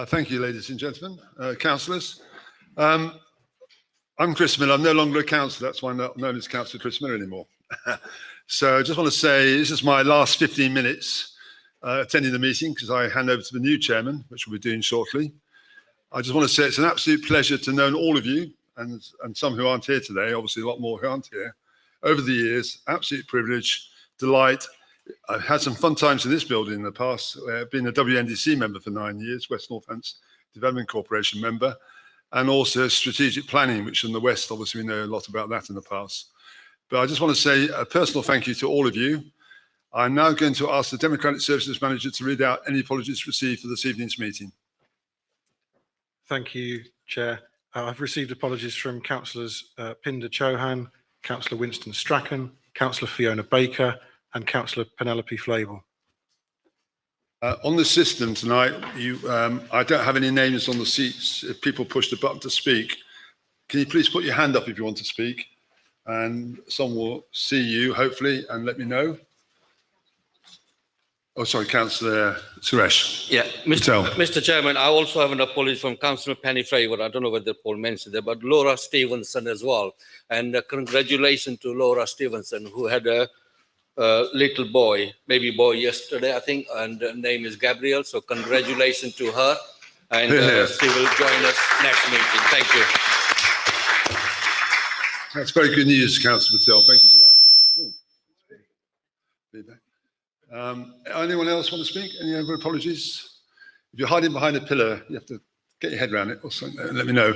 Thank you, ladies and gentlemen, councillors. I'm Chris Miller. I'm no longer a councillor. That's why I'm not known as Councillor Chris Miller anymore. So I just want to say this is my last 15 minutes attending the meeting because I hand over to the new chairman, which we'll be doing shortly. I just want to say it's an absolute pleasure to know all of you and some who aren't here today, obviously a lot more who aren't here, over the years. Absolute privilege, delight. I've had some fun times in this building in the past. I've been a WNDC member for 9 years, West Northampton Development Corporation member, and also strategic planning, which in the West, obviously we know a lot about that in the past. But I just want to say a personal thank you to all of you. I'm now going to ask the Democratic Services Manager to read out any apologies received for this evening's meeting. Thank you, Chair. I've received apologies from Councillors Pinder Chauhan, Councillor Winston Strachan, Councillor Fiona Baker, and Councillor Penelope Flable. On the system tonight, I don't have any names on the seats. If people push the button to speak, can you please put your hand up if you want to speak? And someone will see you, hopefully, and let me know. Oh, sorry, Councillor Suresh. Yeah, Mr. Chairman, I also have an apology from Councillor Penny Favour. I don't know whether Paul mentioned that, but Laura Stevenson as well. And congratulations to Laura Stevenson, who had a little boy, baby boy yesterday, I think, and the name is Gabriel. So congratulations to her, and she will join us next meeting. Thank you. That's very good news, Councillor Patel. Thank you for that. Anyone else want to speak? Any other apologies? If you're hiding behind a pillar, you have to get your head around it or something. Let me know.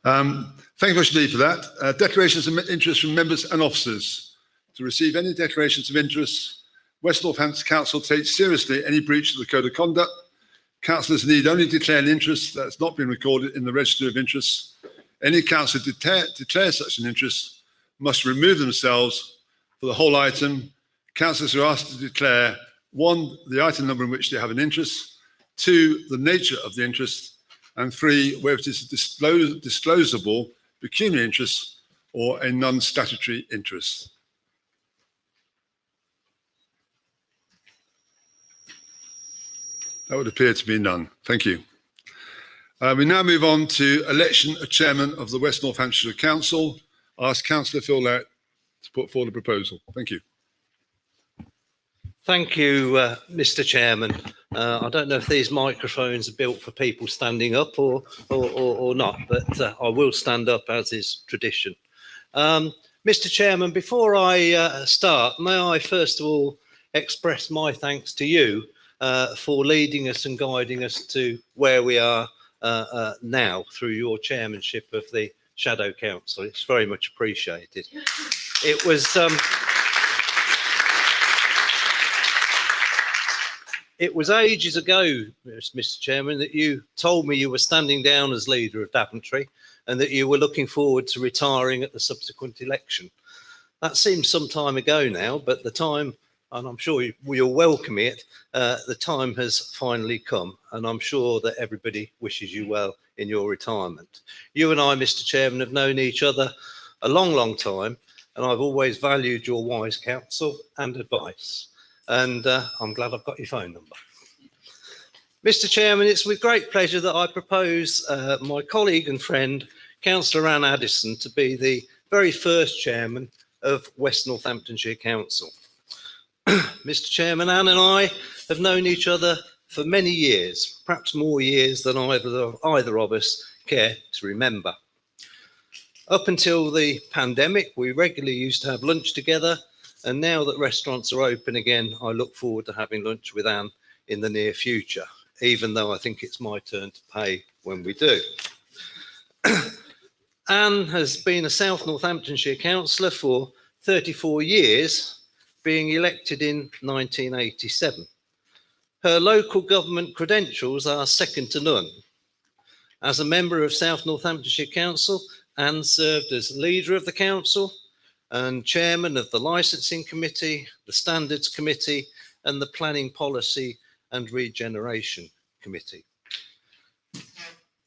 Thank you, Mr. Lee, for that. Declarations of interest from members and officers. To receive any declarations of interest, West Northampton Council takes seriously any breach of the Code of Conduct. Councillors need only declare an interest that has not been recorded in the Register of Interests. Any councillor declares such an interest must remove themselves for the whole item. Councillors are asked to declare 1, the item number in which they have an interest, 2, the nature of the interest, and 3, whether it is a disclosable pecuniary interest or a non-statutory interest. That would appear to be none. Thank you. We now move on to election of chairman of the West Northamptonshire Council. I ask Councillor Phil Lett to put forward a proposal. Thank you. Thank you, Mr. Chairman. I don't know if these microphones are built for people standing up or not, but I will stand up as is tradition. Mr. Chairman, before I start, may I first of all express my thanks to you for leading us and guiding us to where we are now through your chairmanship of the Shadow Council. It's very much appreciated. It was ages ago, Mr. Chairman, that you told me you were standing down as leader of Daventry and that you were looking forward to retiring at the subsequent election. That seems some time ago now, but the time, and I'm sure you'll welcome it, the time has finally come, and I'm sure that everybody wishes you well in your retirement. You and I, Mr. Chairman, have known each other a long, long time, and I've always valued your wise counsel and advice, and I'm glad I've got your phone number. Mr. Chairman, it's with great pleasure that I propose my colleague and friend, Councillor Anne Addison, to be the very first chairman of West Northamptonshire Council. Mr. Chairman, Anne and I have known each other for many years, perhaps more years than either of us care to remember. Up until the pandemic, we regularly used to have lunch together, and now that restaurants are open again, I look forward to having lunch with Anne in the near future, even though I think it's my turn to pay when we do. Anne has been a South Northamptonshire councillor for 34 years, being elected in 1987. Her local government credentials are second to none. As a member of South Northamptonshire Council, Anne served as leader of the council and chairman of the Licensing Committee, the Standards Committee, and the Planning Policy and Regeneration Committee.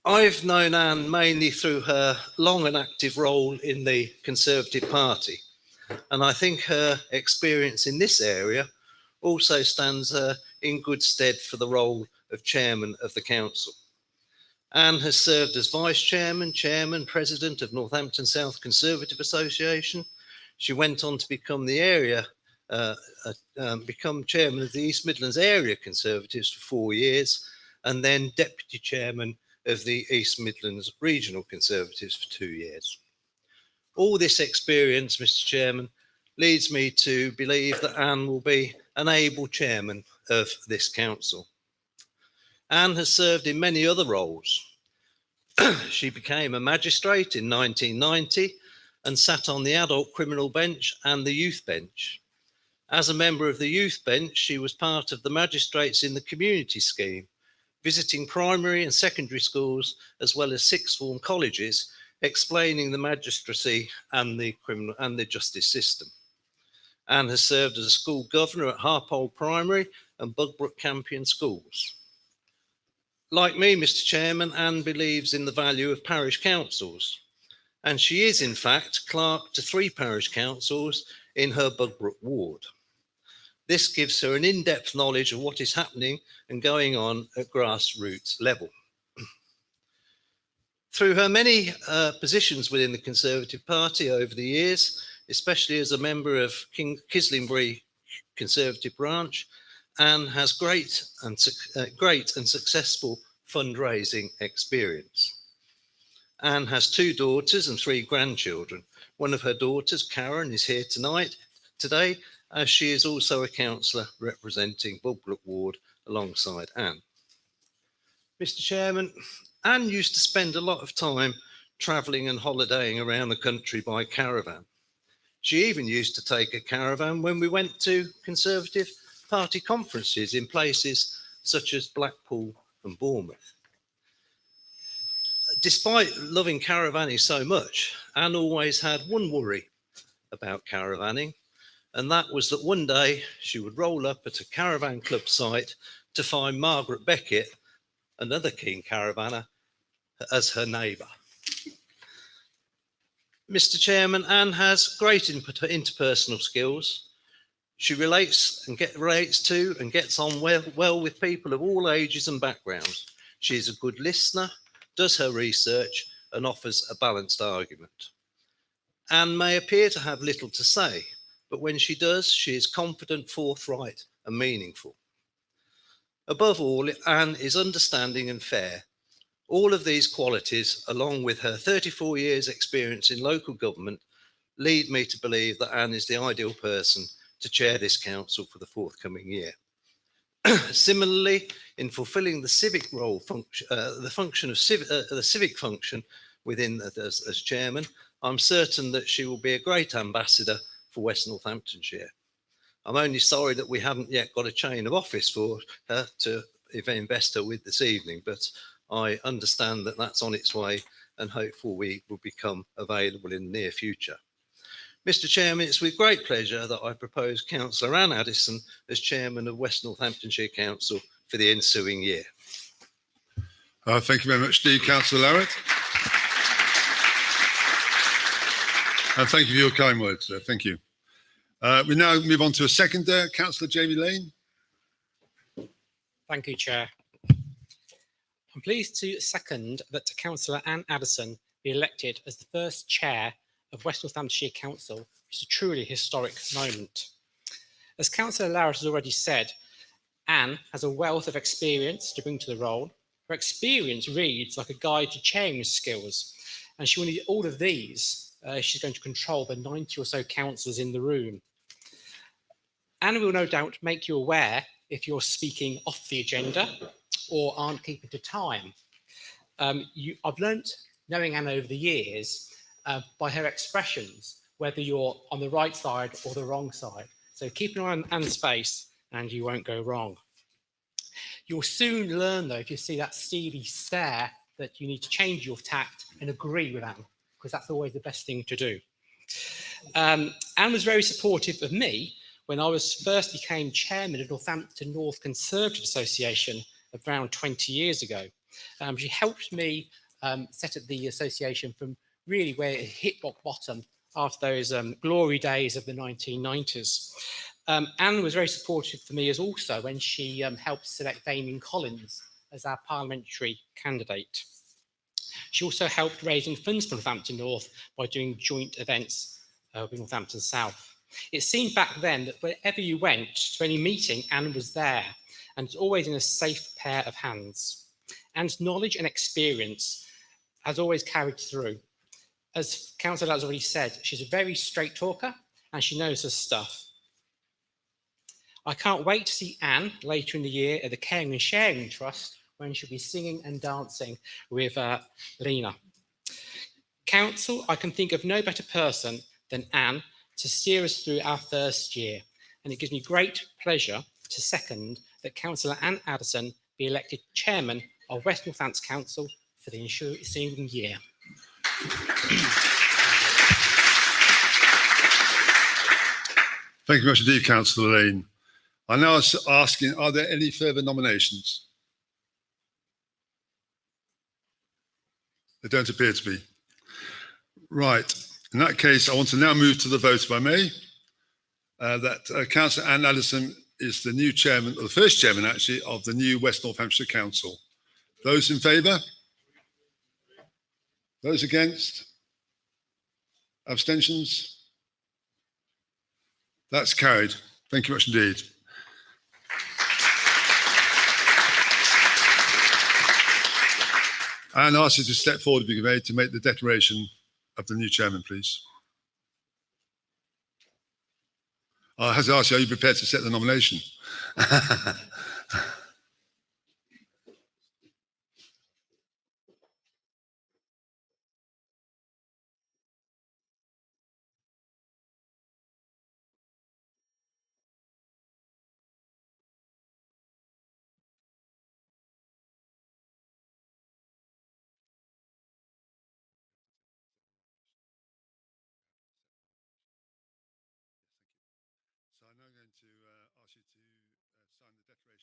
I've known Anne mainly through her long and active role in the Conservative Party, and I think her experience in this area also stands her in good stead for the role of chairman of the council. Anne has served as Vice Chairman, Chairman, President of Northampton South Conservative Association. She went on to become become Chairman of the East Midlands Area Conservatives for 4 years, and then Deputy Chairman of the East Midlands Regional Conservatives for 2 years. All this experience, Mr. Chairman, leads me to believe that Anne will be an able chairman of this council. Anne has served in many other roles. She became a magistrate in 1990 and sat on the adult criminal bench and the youth bench. As a member of the youth bench, she was part of the magistrates in the community scheme, visiting primary and secondary schools as well as sixth form colleges, explaining the magistracy and the criminal and the justice system. Anne has served as a school governor at Harpole Primary and Bugbrook Campion schools. Like me, Mr. Chairman, Anne believes in the value of parish councils, and she is in fact clerk to 3 parish councils in her Bugbrook ward. This gives her an in-depth knowledge of what is happening and going on at grassroots level. Through her many positions within the Conservative Party over the years, especially as a member of Kislingbury Conservative branch, Anne has great and successful fundraising experience. Anne has 2 daughters and 3 grandchildren. One of her daughters, Karen, is here today, as she is also a councillor representing Bugbrook Ward alongside Anne. Mr. Chairman, Anne used to spend a lot of time travelling and holidaying around the country by caravan. She even used to take a caravan when we went to Conservative Party conferences in places such as Blackpool and Bournemouth. Despite loving caravanning so much, Anne always had one worry about caravanning, and that was that one day she would roll up at a caravan club site to find Margaret Beckett, another keen caravaner, as her neighbour. Mr. Chairman, Anne has great interpersonal skills. She relates to and gets on well with people of all ages and backgrounds. She is a good listener, does her research, and offers a balanced argument. Anne may appear to have little to say, but when she does, she is confident, forthright, and meaningful. Above all, Anne is understanding and fair. All of these qualities, along with her 34 years' experience in local government, lead me to believe that Anne is the ideal person to chair this council for the forthcoming year. Similarly, in fulfilling the civic role, the civic function within as chairman, I'm certain that she will be a great ambassador for West Northamptonshire. I'm only sorry that we haven't yet got a chain of office for her to invest her with this evening, but I understand that that's on its way and hopefully will become available in the near future. Mr. Chairman, it's with great pleasure that I propose Councillor Anne Addison as Chairman of West Northamptonshire Council for the ensuing year. Thank you very much, Steve. Councillor Larratt. And thank you for your kind words, sir. Thank you. We now move on to a seconder, Councillor Jamie Lane. Thank you, Chair. I'm pleased to second that Councillor Anne Addison be elected as the first chair of West Northamptonshire Council, which is a truly historic moment. As Councillor Larratt has already said, Anne has a wealth of experience to bring to the role. Her experience reads like a guide to chairing skills, and she will need all of these. She's going to control the 90 or so councillors in the room. Anne will no doubt make you aware if you're speaking off the agenda or aren't keeping to time. I've learnt, knowing Anne over the years, by her expressions, whether you're on the right side or the wrong side. So keep an eye on Anne's face and you won't go wrong. You'll soon learn, though, if you see that steely stare, that you need to change your tact and agree with Anne, because that's always the best thing to do. Anne was very supportive of me when I first became chairman of Northampton North Conservative Association around 20 years ago. She helped me set up the association from really where it hit rock bottom after those glory days of the 1990s. Anne was very supportive for me as also when she helped select Damien Collins as our parliamentary candidate. She also helped raising funds for Northampton North by doing joint events with Northampton South. It seemed back then that wherever you went to any meeting, Anne was there, and always in a safe pair of hands. Anne's knowledge and experience has always carried through. As Councillor has already said, she's a very straight talker and she knows her stuff. I can't wait to see Anne later in the year at the Caring and Sharing Trust when she'll be singing and dancing with Lena. Council, I can think of no better person than Anne to steer us through our first year, and it gives me great pleasure to second that Councillor Anne Addison be elected Chairman of West Northampton Council for the ensuing year. Thank you very much indeed, Councillor Lane. I'm now asking, are there any further nominations? There don't appear to be. Right. In that case, I want to now move to the vote, if I may. Councillor Anne Addison is the new chairman, or the first chairman actually, of the new West Northamptonshire Council. Those in favour? Those against? Abstentions? That's carried. Thank you much indeed. And I ask you to step forward, if you may, to make the declaration of the new chairman, please. I have to ask you, are you prepared to set the nomination? So I'm now going to ask you to sign the declaration of acceptance of office. Do you want to sit down? Sign and date it.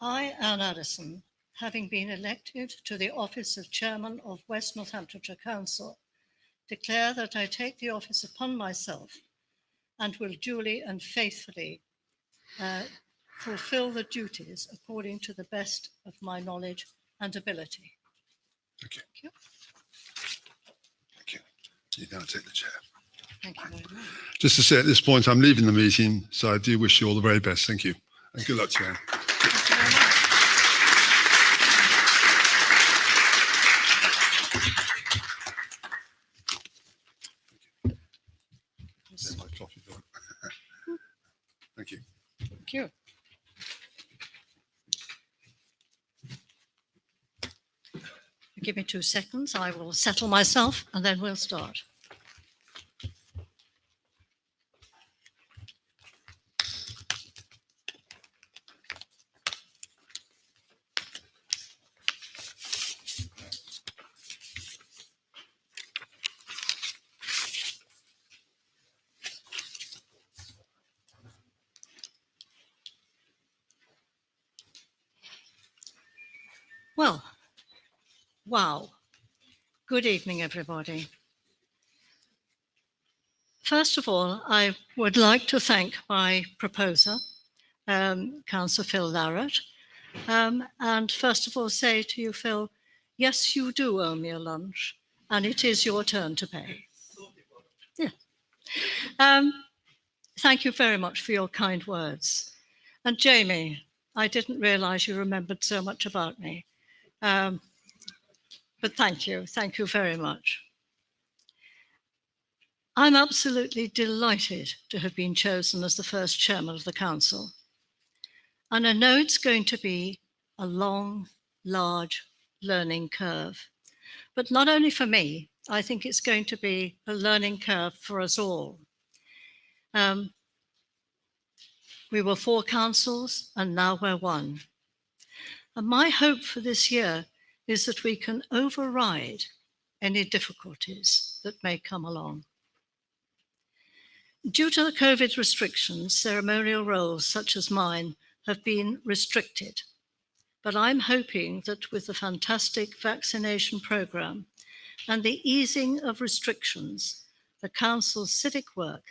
I, Anne Addison, having been elected to the office of Chairman of West Northamptonshire Council, declare that I take the office upon myself and will duly and faithfully fulfil the duties according to the best of my knowledge and ability. Thank you. Thank you. Thank you. You now take the chair. Thank you very much. Just to say at this point, I'm leaving the meeting, so I do wish you all the very best. Thank you. And good luck to you, Anne. Thank you very much. There's my coffee done. Thank you. Thank you. Give me 2 seconds. I will settle myself and then we'll start. Well, wow. Good evening, everybody. First of all, I would like to thank my proposer, Councillor Phil Larratt, And first of all, say to you, Phil, yes, you do owe me a lunch, and it is your turn to pay. Yeah. Thank you very much for your kind words. And Jamie, I didn't realise you remembered so much about me. But thank you very much. I'm absolutely delighted to have been chosen as the first chairman of the council. And I know it's going to be a long, large learning curve. But not only for me, I think it's going to be a learning curve for us all. We were 4 councils and now we're 1. And my hope for this year is that we can override any difficulties that may come along. Due to the COVID restrictions, ceremonial roles such as mine have been restricted. But I'm hoping that with the fantastic vaccination programme and the easing of restrictions, the council's civic work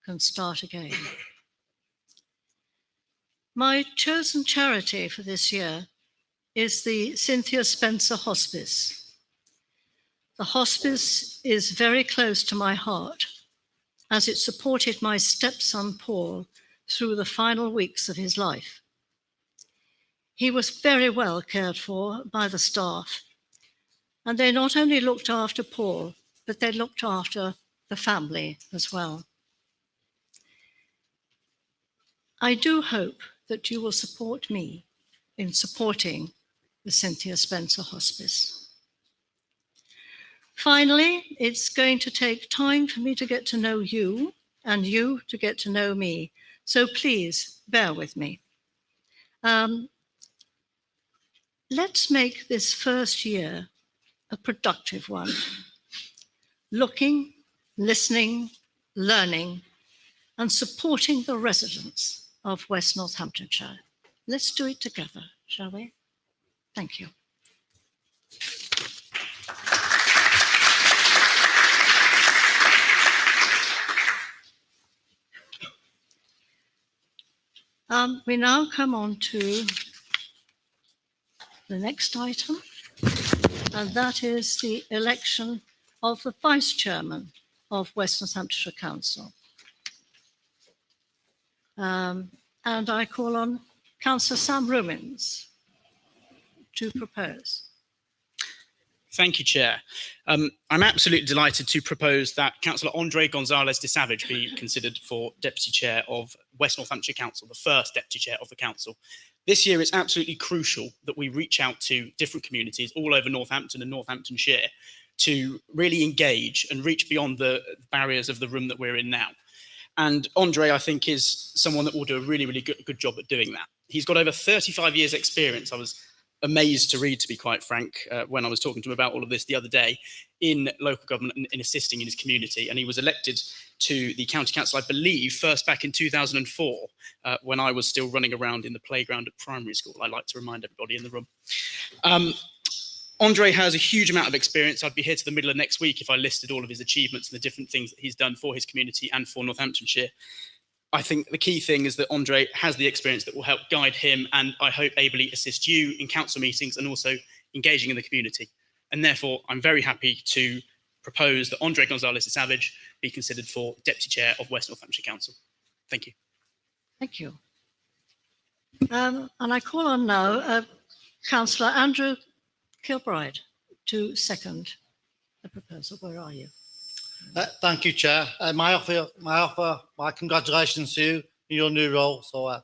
can start again. My chosen charity for this year is the Cynthia Spencer Hospice. The hospice is very close to my heart, as it supported my stepson Paul through the final weeks of his life. He was very well cared for by the staff, and they not only looked after Paul, but they looked after the family as well. I do hope that you will support me in supporting the Cynthia Spencer Hospice. Finally, it's going to take time for me to get to know you and you to get to know me. So please bear with me. Let's make this first year a productive one. Looking, listening, learning, and supporting the residents of West Northamptonshire. Let's do it together, shall we? Thank you. We now come on to the next item, and that is the election of the Vice Chairman of West Northamptonshire Council. And I call on Councillor Sam Rumins to propose. Thank you, Chair. I'm absolutely delighted to propose that Councillor Andre Gonzalez de Savage be considered for Deputy Chair of West Northamptonshire Council, the first Deputy Chair of the Council. This year, it's absolutely crucial that we reach out to different communities all over Northampton and Northamptonshire to really engage and reach beyond the barriers of the room that we're in now. And Andre, I think, is someone that will do a really, really good job at doing that. He's got over 35 years' experience. I was amazed to read, to be quite frank, when I was talking to him about all of this the other day, in local government and in assisting in his community. And he was elected to the county council, I believe, first back in 2004, when I was still running around in the playground at primary school. I like to remind everybody in the room. Andre has a huge amount of experience. I'd be here to the middle of next week if I listed all of his achievements and the different things that he's done for his community and for Northamptonshire. I think the key thing is that Andre has the experience that will help guide him and I hope ably assist you in council meetings and also engaging in the community. And therefore, I'm very happy to propose that Andre Gonzalez de Savage be considered for Deputy Chair of West Northamptonshire Council. Thank you. Thank you. And I call on now Councillor Andrew Kilbride to second the proposal. Where are you? Thank you, Chair. My congratulations to you in your new role. So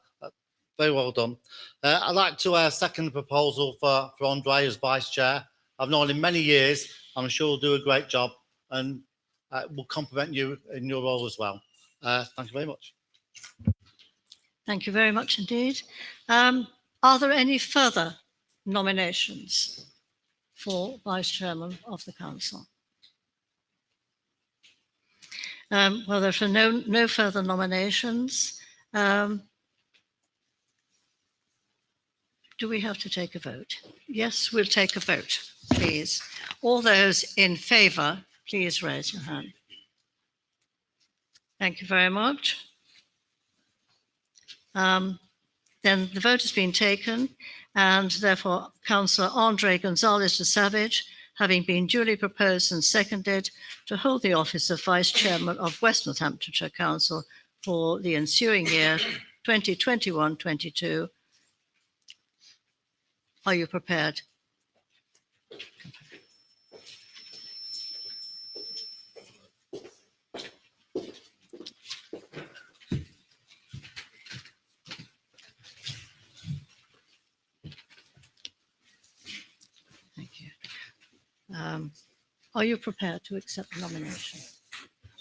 very well done. I'd like to second the proposal for Andre as Vice Chair. I've known him many years. I'm sure he'll do a great job and will compliment you in your role as well. Thank you very much. Thank you very much indeed. Are there any further nominations for Vice Chairman of the Council? Well, there are no further nominations. Do we have to take a vote? Yes, we'll take a vote, please. All those in favour, please raise your hand. Thank you very much. Then the vote has been taken, and therefore Councillor Andre Gonzalez de Savage, having been duly proposed and seconded to hold the office of Vice Chairman of West Northamptonshire Council for the ensuing year 2021-22. Are you prepared? Thank you. Are you prepared to accept the nomination?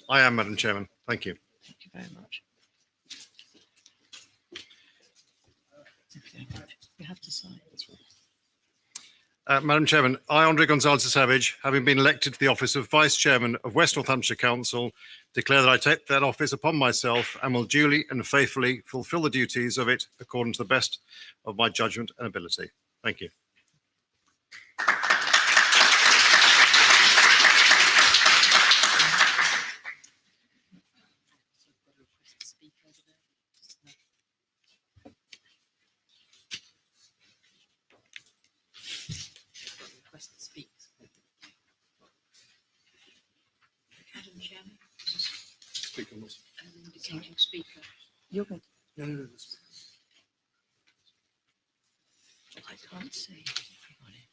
I am, Madam Chairman. Thank you. Thank you very much. Okay. You have to sign. Madam Chairman, I, Andre Gonzalez de Savage, having been elected to the office of Vice Chairman of West Northamptonshire Council, declare that I take that office upon myself and will duly and faithfully fulfil the duties of it according to the best of my judgment and ability. Thank you. You're going. I can't see everybody.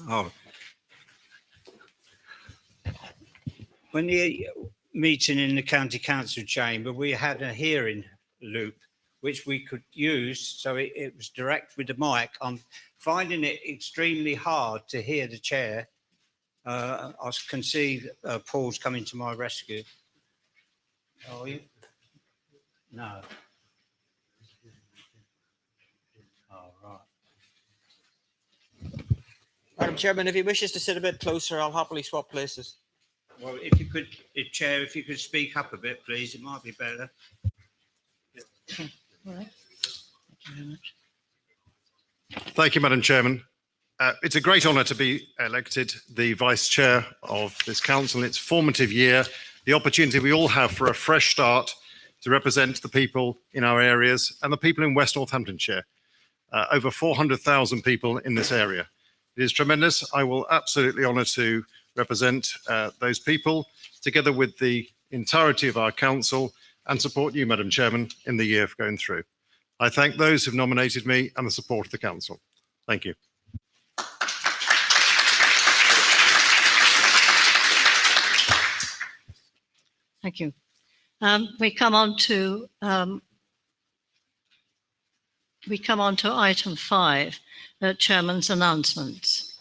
Oh. When the meeting in the County Council chamber, we had a hearing loop which we could use, so it was direct with the mic. I'm finding it extremely hard to hear the chair. I can see Paul's coming to my rescue. Are you? No. Oh, right. Madam Chairman, if he wishes to sit a bit closer, I'll happily swap places. Well, if you could, Chair, if you could speak up a bit, please, it might be better. All right. Thank you very much. Thank you, Madam Chairman. It's a great honour to be elected the Vice Chair of this council in its formative year, the opportunity we all have for a fresh start to represent the people in our areas and the people in West Northamptonshire. Over 400,000 people in this area. It is tremendous. I will absolutely honour to represent those people together with the entirety of our council and support you, Madam Chairman, in the year going through. I thank those who've nominated me and the support of the council. Thank you. Thank you. We come on to item 5, Chairman's announcements.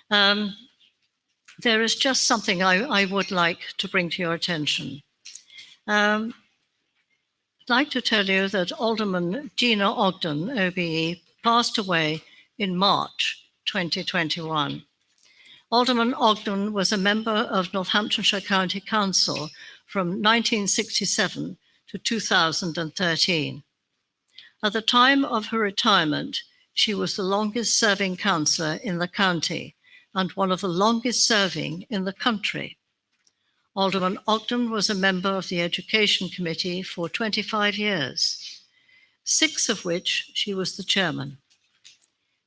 There is just something I would like to bring to your attention. I'd like to tell you that Alderman Gina Ogden, OBE, passed away in March 2021. Alderman Ogden was a member of Northamptonshire County Council from 1967 to 2013. At the time of her retirement, she was the longest serving councillor in the county and one of the longest serving in the country. Alderman Ogden was a member of the Education Committee for 25 years, 6 of which she was the chairman.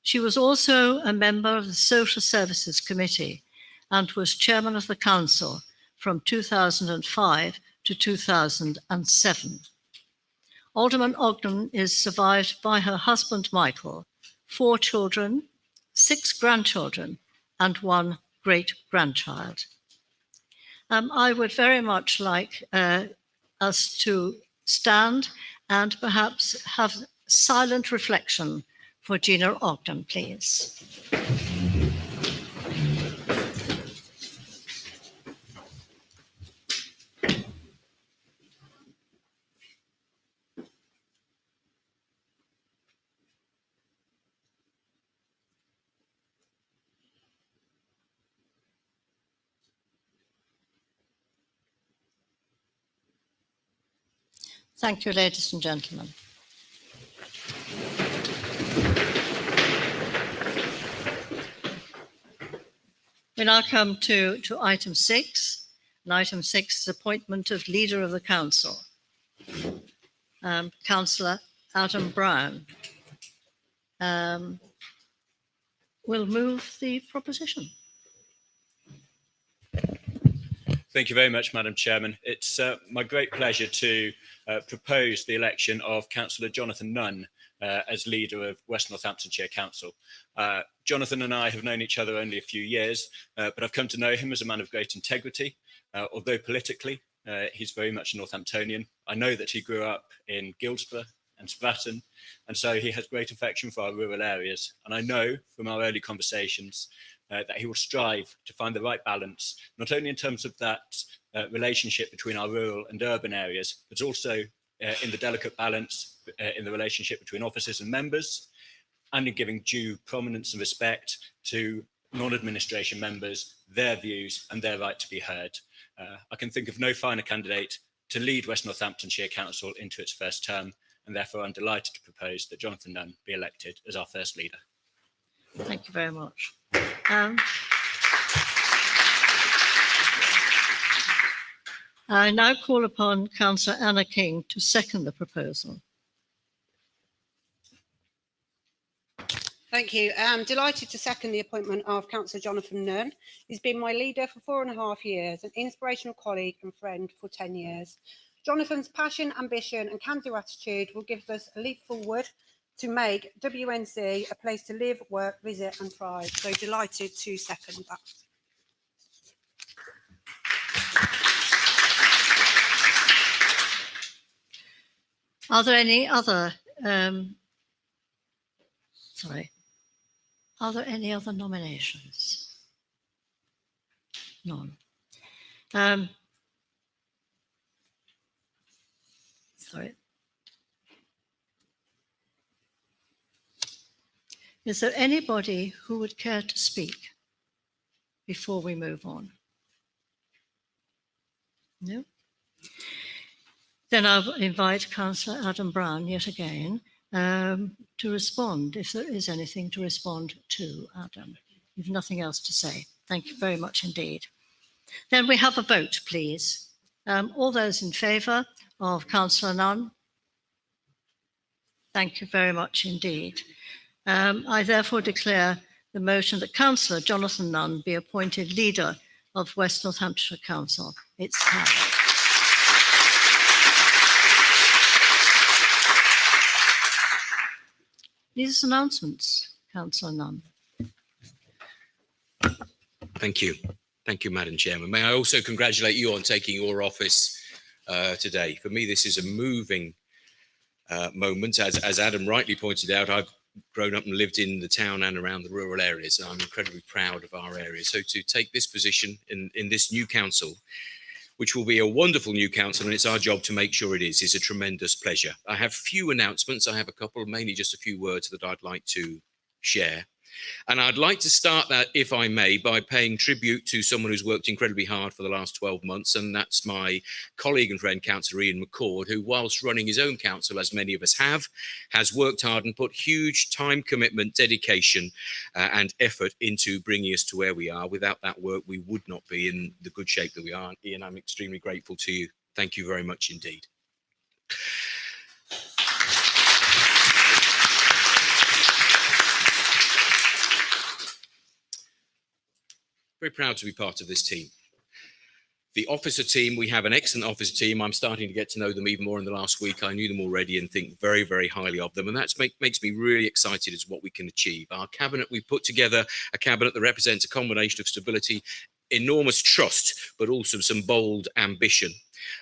She was also a member of the Social Services Committee and was chairman of the council from 2005 to 2007. Alderman Ogden is survived by her husband, Michael, 4 children, 6 grandchildren, and 1 great-grandchild. I would very much like us to stand and perhaps have silent reflection for Gina Ogden, please. Thank you, ladies and gentlemen. We now come to item 6. And item 6 is appointment of leader of the council. Councillor Adam Brown will move the proposition. Thank you very much, Madam Chairman. It's my great pleasure to propose the election of Councillor Jonathan Nunn as leader of West Northamptonshire Council. Jonathan and I have known each other only a few years, but I've come to know him as a man of great integrity. Although politically, he's very much a Northamptonian. I know that he grew up in Guildsborough and Stratton, and so he has great affection for our rural areas. And I know from our early conversations that he will strive to find the right balance, not only in terms of that relationship between our rural and urban areas, but also in the delicate balance in the relationship between officers and members, and in giving due prominence and respect to non-administration members, their views and their right to be heard. I can think of no finer candidate to lead West Northamptonshire Council into its first term, and therefore I'm delighted to propose that Jonathan Nunn be elected as our first leader. Thank you very much. I now call upon Councillor Anna King to second the proposal. Thank you. I'm delighted to second the appointment of Councillor Jonathan Nunn. He's been my leader for 4.5 years, an inspirational colleague and friend for 10 years. Jonathan's passion, ambition and can-do attitude will give us a leap forward to make WNC a place to live, work, visit and thrive. So delighted to second that. Are there any other nominations? None. Is there anybody who would care to speak before we move on? No? Then I'll invite Councillor Adam Brown yet again to respond, if there is anything to respond to, Adam. You've nothing else to say. Thank you very much indeed. Then we have a vote, please. All those in favour of Councillor Nunn? Thank you very much indeed. I therefore declare the motion that Councillor Jonathan Nunn be appointed leader of West Northamptonshire Council. It's carried. These announcements, Councillor Nunn. Thank you. Thank you, Madam Chairman. May I also congratulate you on taking your office today. For me, this is a moving moment. As Adam rightly pointed out, I've grown up and lived in the town and around the rural areas, and I'm incredibly proud of our area. So to take this position in this new council, which will be a wonderful new council, and it's our job to make sure it is a tremendous pleasure. I have few announcements. I have a couple, mainly just a few words that I'd like to share. And I'd like to start that, if I may, by paying tribute to someone who's worked incredibly hard for the last 12 months, and that's my colleague and friend, Councillor Ian McCord, who, whilst running his own council, as many of us have, has worked hard and put huge time commitment, dedication and effort into bringing us to where we are. Without that work, we would not be in the good shape that we are. Ian, I'm extremely grateful to you. Thank you very much indeed. Very proud to be part of this team. The officer team, we have an excellent officer team. I'm starting to get to know them even more in the last week. I knew them already and think very, very highly of them. And that makes me really excited as what we can achieve. Our cabinet, we put together a cabinet that represents a combination of stability, enormous trust, but also some bold ambition.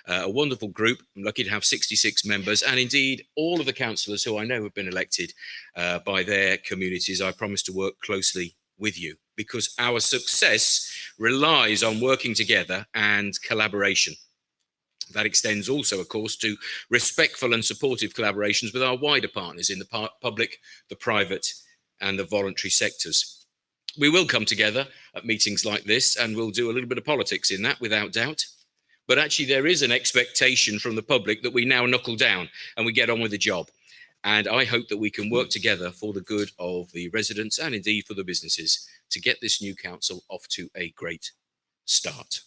A wonderful group. I'm lucky to have 66 members, and indeed all of the councillors who I know have been elected by their communities. I promise to work closely with you, because our success relies on working together and collaboration. That extends also, of course, to respectful and supportive collaborations with our wider partners in the public, the private and the voluntary sectors. We will come together at meetings like this, and we'll do a little bit of politics in that, without doubt. But actually there is an expectation from the public that we now knuckle down and we get on with the job. And I hope that we can work together for the good of the residents and indeed for the businesses to get this new council off to a great start.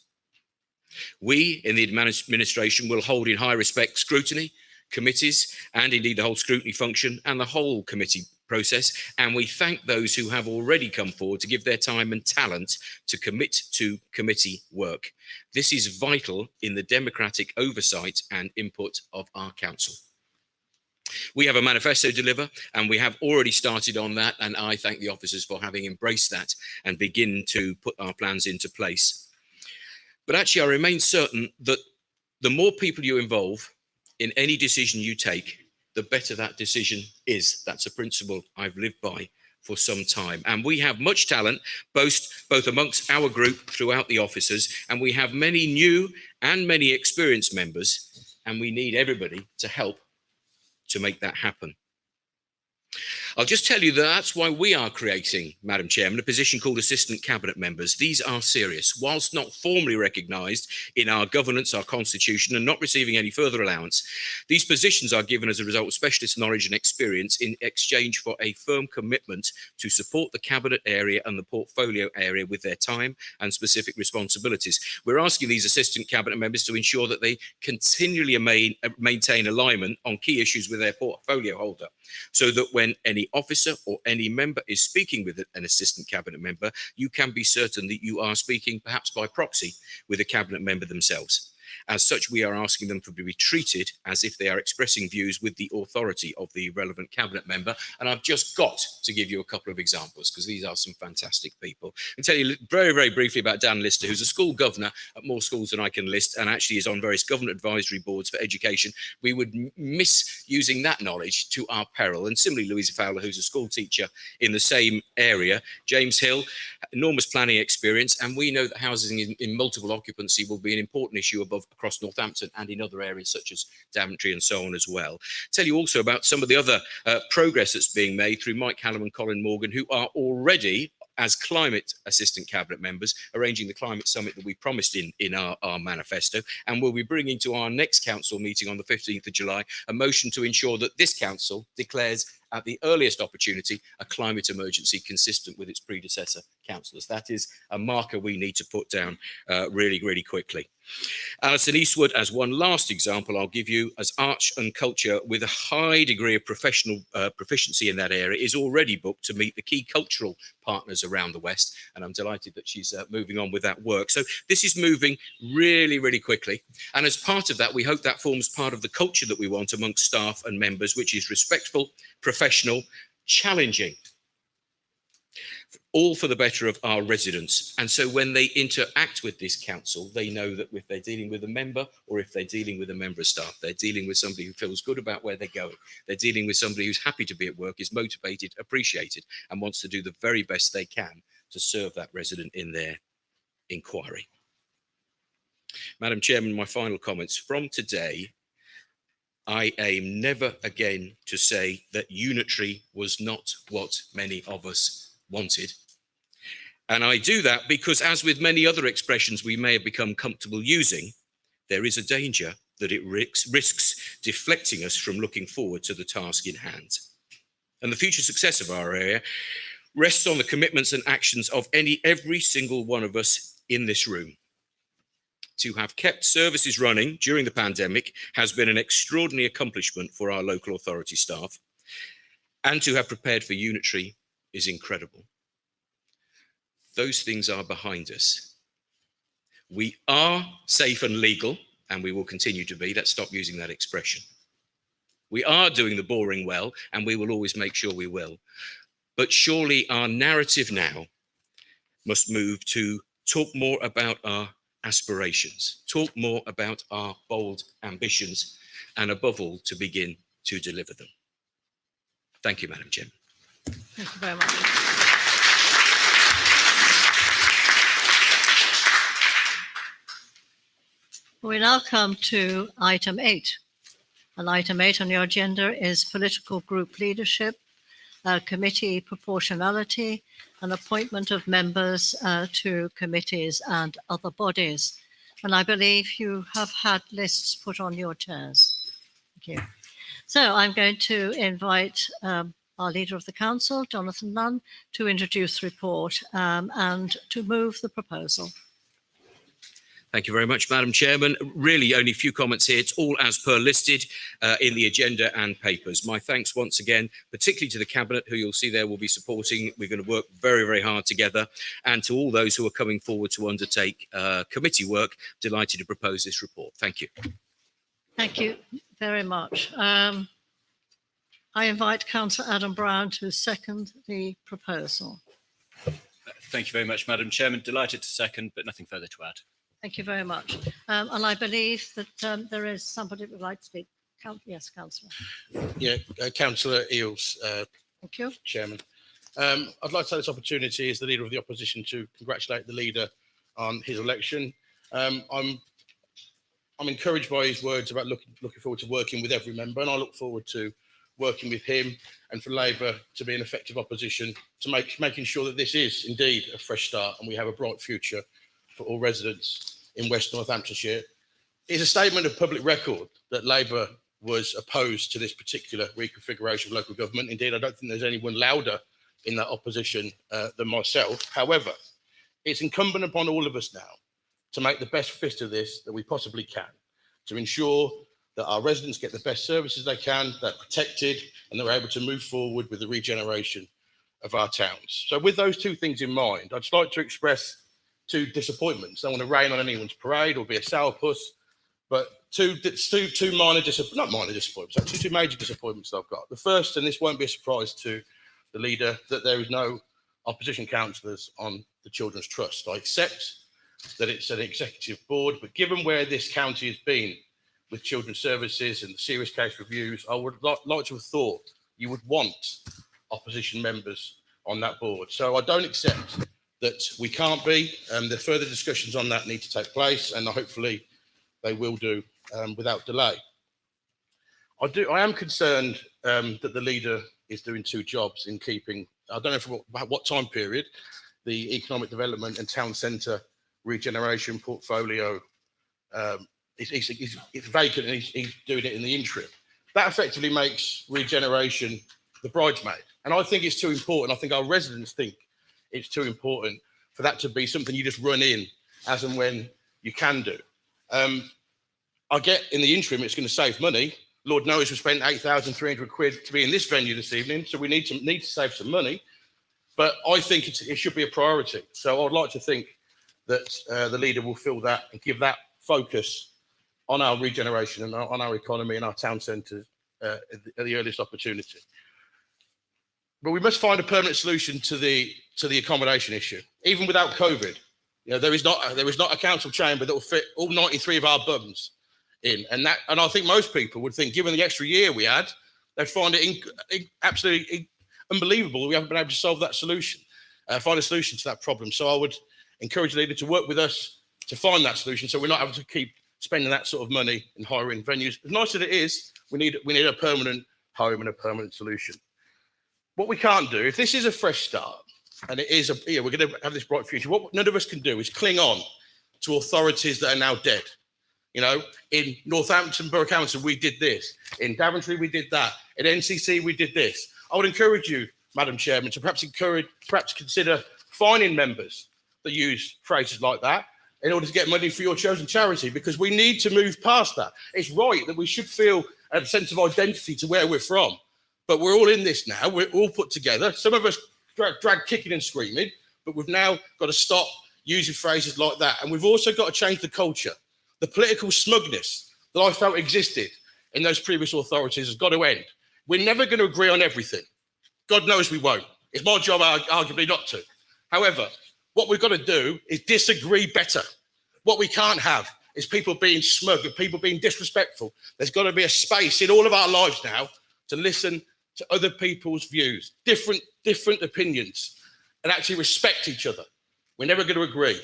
We in the administration will hold in high respect scrutiny, committees, and indeed the whole scrutiny function and the whole committee process. And we thank those who have already come forward to give their time and talent to commit to committee work. This is vital in the democratic oversight and input of our council. We have a manifesto to deliver, and we have already started on that. And I thank the officers for having embraced that and begin to put our plans into place. But actually, I remain certain that the more people you involve in any decision you take, the better that decision is. That's a principle I've lived by for some time. And we have much talent, both amongst our group throughout the officers, and we have many new and many experienced members, and we need everybody to help to make that happen. I'll just tell you that that's why we are creating, Madam Chairman, a position called Assistant Cabinet Members. These are serious. Whilst not formally recognised in our governance, our constitution, and not receiving any further allowance, these positions are given as a result of specialist knowledge and experience in exchange for a firm commitment to support the Cabinet area and the portfolio area with their time and specific responsibilities. We're asking these Assistant Cabinet Members to ensure that they continually maintain alignment on key issues with their portfolio holder, so that when any officer or any member is speaking with an Assistant Cabinet Member, you can be certain that you are speaking perhaps by proxy with a Cabinet Member themselves. As such, we are asking them to be treated as if they are expressing views with the authority of the relevant Cabinet Member. And I've just got to give you a couple of examples because these are some fantastic people. I'll tell you very, very briefly about Dan Lister, who's a school governor at more schools than I can list and actually is on various government advisory boards for education. We would miss using that knowledge to our peril. And similarly, Louisa Fowler, who's a school teacher in the same area. James Hill, enormous planning experience. And we know that housing in multiple occupancy will be an important issue across Northampton and in other areas such as Daventry and so on as well. Tell you also about some of the other progress that's being made through Mike Hallam and Colin Morgan, who are already, as climate assistant cabinet members, arranging the climate summit that we promised in our manifesto, and we'll be bringing to our next council meeting on the 15th of July a motion to ensure that this council declares at the earliest opportunity a climate emergency consistent with its predecessor councillors. That is a marker we need to put down really, really quickly. Alison Eastwood, as one last example, I'll give you, as arts and culture with a high degree of professional proficiency in that area, is already booked to meet the key cultural partners around the West. And I'm delighted that she's moving on with that work. So this is moving really, really quickly. And as part of that, we hope that forms part of the culture that we want amongst staff and members, which is respectful, professional, challenging, all for the better of our residents. And so when they interact with this council, they know that if they're dealing with a member or if they're dealing with a member of staff, they're dealing with somebody who feels good about where they're going. They're dealing with somebody who's happy to be at work, is motivated, appreciated, and wants to do the very best they can to serve that resident in their inquiry. Madam Chairman, my final comments. From today, I aim never again to say that unitary was not what many of us wanted. And I do that because, as with many other expressions we may have become comfortable using, there is a danger that it risks deflecting us from looking forward to the task in hand. And the future success of our area rests on the commitments and actions of every single one of us in this room. To have kept services running during the pandemic has been an extraordinary accomplishment for our local authority staff, and to have prepared for unitary is incredible. Those things are behind us. We are safe and legal, and we will continue to be. Let's stop using that expression. We are doing the boring well, and we will always make sure we will. But surely our narrative now must move to talk more about our aspirations, talk more about our bold ambitions, and above all, to begin to deliver them. Thank you, Madam Chairman. Thank you very much. We now come to item 8. And item 8 on your agenda is political group leadership, committee proportionality, and appointment of members to committees and other bodies. And I believe you have had lists put on your chairs. Thank you. So I'm going to invite our Leader of the Council, Jonathan Nunn, to introduce the report and to move the proposal. Thank you very much, Madam Chairman. Really only a few comments here. It's all as per listed in the agenda and papers. My thanks once again, particularly to the Cabinet, who you'll see there will be supporting. We're going to work very, very hard together. And to all those who are coming forward to undertake committee work, delighted to propose this report. Thank you. Thank you very much. I invite Councillor Adam Brown to second the proposal. Thank you very much, Madam Chairman. Delighted to second, but nothing further to add. Thank you very much. And I believe that there is somebody who would like to speak. Yes, Councillor. Yeah, Councillor Eales, Thank you. Chairman. I'd like to take this opportunity as the Leader of the Opposition to congratulate the Leader on his election. I'm encouraged by his words about looking forward to working with every member, and I look forward to working with him and for Labour to be an effective opposition to making sure that this is indeed a fresh start and we have a bright future for all residents in West Northamptonshire. It's a statement of public record that Labour was opposed to this particular reconfiguration of local government. Indeed, I don't think there's anyone louder in that opposition than myself. However, it's incumbent upon all of us now to make the best fist of this that we possibly can, to ensure that our residents get the best services they can, they're protected, and they're able to move forward with the regeneration of our towns. So with those two things in mind, I'd just like to express two disappointments. I don't want to rain on anyone's parade or be a sourpuss, but two major disappointments I've got. The first, and this won't be a surprise to the Leader, that there is no opposition councillors on the Children's Trust. I accept that it's an executive board, but given where this county has been with children's services and the serious case reviews, I would like to have thought you would want opposition members on that board. So I don't accept that we can't be. The further discussions on that need to take place, and hopefully they will do without delay. I am concerned that the Leader is doing two jobs in keeping, I don't know for what time period, the economic development and town centre regeneration portfolio it's vacant, and he's doing it in the interim. That effectively makes regeneration the bridesmaid. And I think it's too important. I think our residents think it's too important for that to be something you just run in as and when you can do. I get in the interim, it's going to save money. Lord knows we spent 8,300 quid to be in this venue this evening, so we need to save some money. But I think it should be a priority. So I'd like to think that the Leader will fill that and give that focus on our regeneration and on our economy and our town centres at the earliest opportunity. But we must find a permanent solution to the accommodation issue. Even without COVID, there is not a council chamber that will fit all 93 of our bums in. And I think most people would think, given the extra year we had, they'd find it absolutely unbelievable we haven't been able to solve that solution, find a solution to that problem. So I would encourage the Leader to work with us to find that solution, so we're not having to keep spending that sort of money and hiring venues. As nice as it is, we need a permanent home and a permanent solution. What we can't do, if this is a fresh start, and it is we're going to have this bright future, what none of us can do is cling on to authorities that are now dead. In Northampton Borough Council, we did this. In Daventry, we did that. In NCC, we did this. I would encourage you, Madam Chairman, to perhaps consider fining members that use phrases like that in order to get money for your chosen charity, because we need to move past that. It's right that we should feel a sense of identity to where we're from, but we're all in this now. We're all put together. Some of us drag kicking and screaming, but we've now got to stop using phrases like that. And we've also got to change the culture. The political smugness that I felt existed in those previous authorities has got to end. We're never going to agree on everything. God knows we won't. It's my job, arguably, not to. However, what we've got to do is disagree better. What we can't have is people being smug and people being disrespectful. There's got to be a space in all of our lives now to listen to other people's views, different opinions, and actually respect each other. We're never going to agree,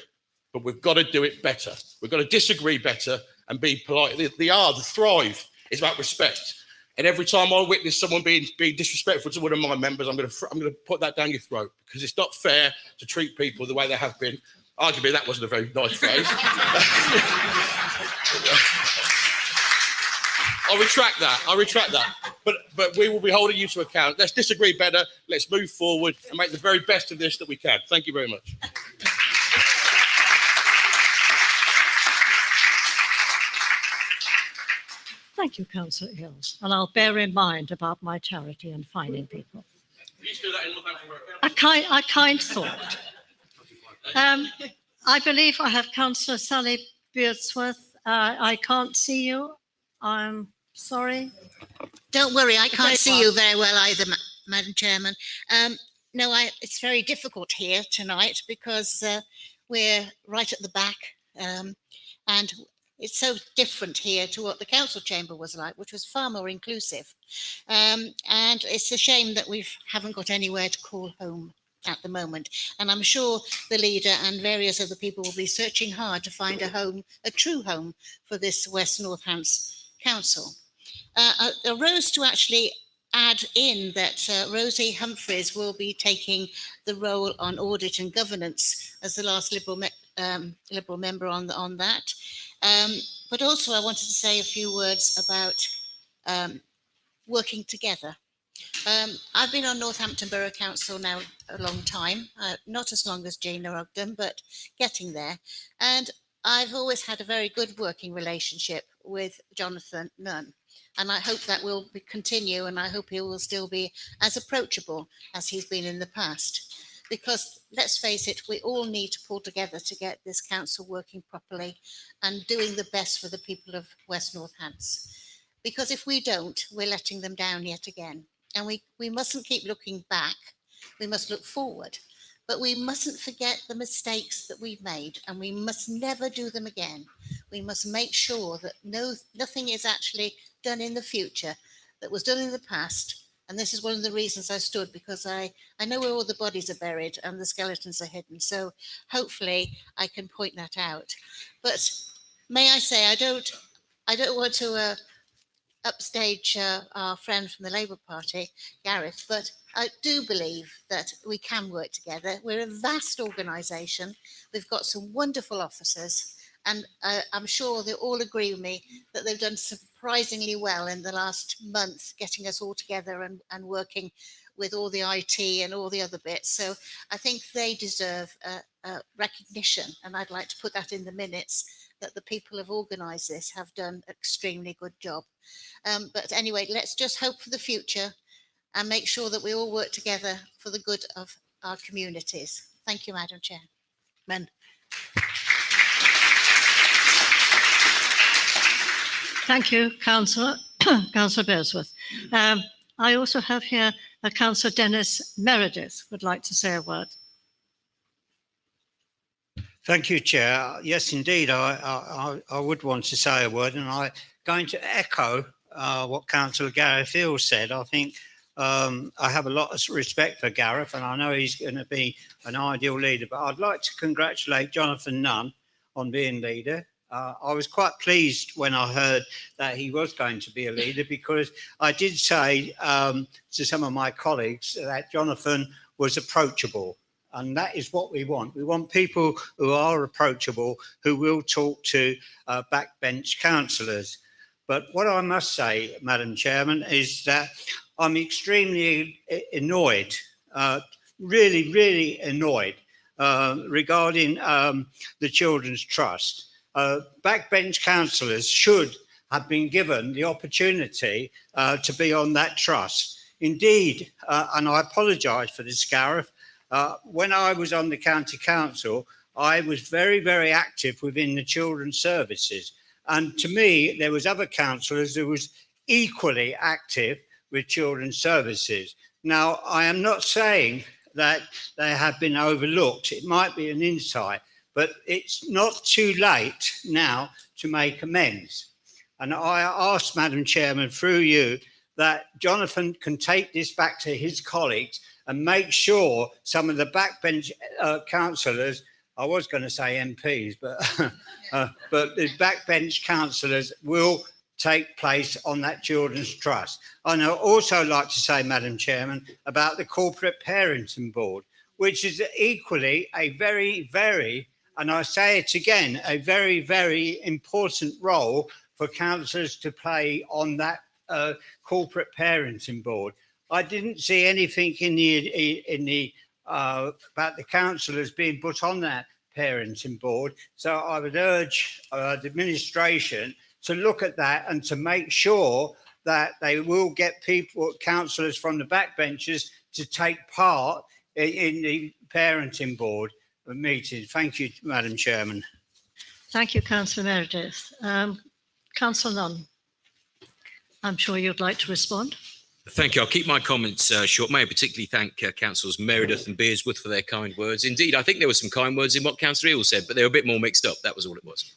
but we've got to do it better. We've got to disagree better and be polite. The thrive is about respect. And every time I witness someone being disrespectful to one of my members, I'm going to put that down your throat, because it's not fair to treat people the way they have been. Arguably, that wasn't a very nice phrase. I retract that. but we will be holding you to account. Let's disagree better. Let's move forward and make the very best of this that we can. Thank you very much. Thank you, Councillor Hills, and I'll bear in mind about my charity and finding people. You used to do that in Northamptonshire. A kind thought. I believe I have Councillor Sally Beardsworth. I can't see you. I'm sorry. Don't worry, I can't see you well. very well either, Madam Chairman. No, it's very difficult here tonight because we're right at the back, and it's so different here to what the council chamber was like, which was far more inclusive. And it's a shame that we haven't got anywhere to call home at the moment. And I'm sure the leader and various other people will be searching hard to find a home, a true home for this West Northants Council. I rose to actually add in that Rosie Humphreys will be taking the role on audit and governance as the last Liberal member on that. But also I wanted to say a few words about working together. I've been on Northampton Borough Council now a long time, not as long as Gina Ogden, but getting there. And I've always had a very good working relationship with Jonathan Nunn. And I hope that will continue, and I hope he will still be as approachable as he's been in the past. Because let's face it, we all need to pull together to get this council working properly and doing the best for the people of West Northants. Because if we don't, we're letting them down yet again. And we mustn't keep looking back. We must look forward. But we mustn't forget the mistakes that we've made, and we must never do them again. We must make sure that nothing is actually done in the future that was done in the past. And this is one of the reasons I stood, because I know where all the bodies are buried and the skeletons are hidden. So hopefully I can point that out. But may I say, I don't want to upstage our friend from the Labour Party, Gareth, but I do believe that we can work together. We're a vast organisation. We've got some wonderful officers, and I'm sure they all agree with me that they've done surprisingly well in the last month, getting us all together and working with all the IT and all the other bits. So I think they deserve recognition, and I'd like to put that in the minutes, that the people who have organised this have done an extremely good job. But anyway, let's just hope for the future and make sure that we all work together for the good of our communities. Thank you, Madam Chairman. Thank you, Councillor Bearsworth. I also have here Councillor Dennis Meredith would like to say a word. Thank you, Chair. Yes, indeed, I would want to say a word, and I'm going to echo what Councillor Gareth Hill said. I think I have a lot of respect for Gareth, and I know he's going to be an ideal leader, but I'd like to congratulate Jonathan Nunn on being leader. I was quite pleased when I heard that he was going to be a leader, because I did say to some of my colleagues that Jonathan was approachable. And that is what we want. We want people who are approachable, who will talk to backbench councillors. But what I must say, Madam Chairman, is that I'm extremely annoyed, really, really annoyed regarding the Children's Trust. Backbench councillors should have been given the opportunity to be on that trust. Indeed, and I apologise for this, Gareth, when I was on the county council, I was very, very active within the children's services. And to me, there was other councillors who was equally active with children's services. Now, I am not saying that they have been overlooked. It might be an insight, but it's not too late now to make amends. And I asked, Madam Chairman, through you, that Jonathan can take this back to his colleagues and make sure some of the backbench councillors, I was going to say MPs, but the backbench councillors will take place on that Children's Trust. And I'd also like to say, Madam Chairman, about the Corporate Parenting Board, which is equally a very, very, and I say it again, a very, very important role for councillors to play on that corporate parenting board. I didn't see anything in the about the councillors being put on that parenting board. So I would urge the administration to look at that and to make sure that they will get people, councillors from the backbenchers, to take part in the parenting board meeting. Thank you, Madam Chairman. Thank you, Councillor Meredith. Councillor Nunn, I'm sure you'd like to respond. Thank you. I'll keep my comments short. May I particularly thank Councillors Meredith and Beardsworth for their kind words. Indeed, I think there were some kind words in what Councillor Eel said, but they were a bit more mixed up. That was all it was.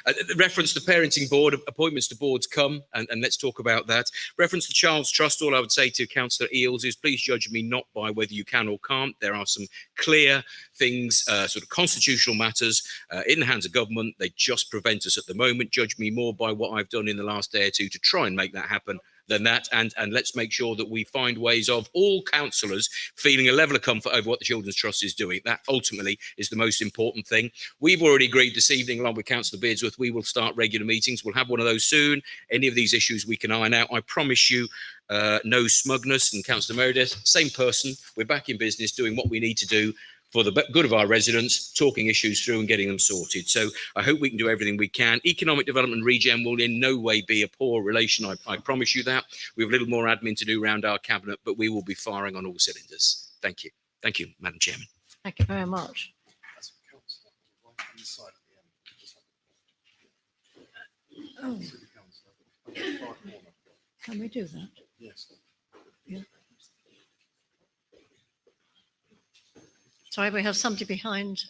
The reference to parenting board, appointments to boards come, and let's talk about that. Reference to Child's Trust, all I would say to Councillor Eels is please judge me not by whether you can or can't. There are some clear things, sort of constitutional matters in the hands of government. They just prevent us at the moment. Judge me more by what I've done in the last day or two to try and make that happen than that, and let's make sure that we find ways of all councillors feeling a level of comfort over what the Children's Trust is doing. That ultimately is the most important thing. We've already agreed this evening, along with Councillor Beardsworth, we will start regular meetings. We'll have one of those soon. Any of these issues we can iron out. I promise you, no smugness. And Councillor Meredith, same person. We're back in business doing what we need to do for the good of our residents, talking issues through and getting them sorted. So I hope we can do everything we can. Economic development and regen will in no way be a poor relation. I promise you that. We have a little more admin to do around our cabinet, but we will be firing on all cylinders. Thank you. Thank you, Madam Chairman. Thank you very much. Oh. Can we do that? Yes. Yeah. Sorry, we have somebody behind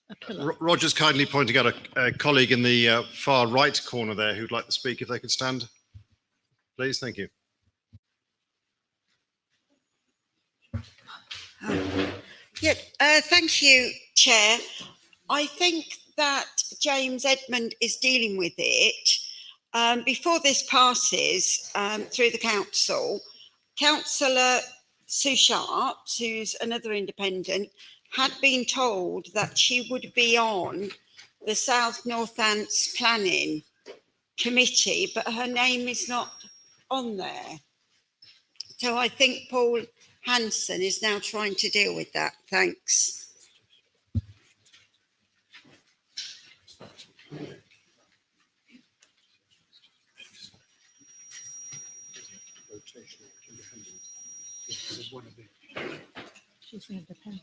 a pillar. Roger's kindly pointing out a colleague in the far right corner there who'd like to speak, if they could stand. Please, thank you. Yeah, thank you, Chair. I think that James Edmund is dealing with it. Before this passes through the council, Councillor Sue Sharp, who's another independent, had been told that she would be on the South Northants Planning Committee, but her name is not on there. So I think Paul Hanson is now trying to deal with that. Thanks. She's an independent.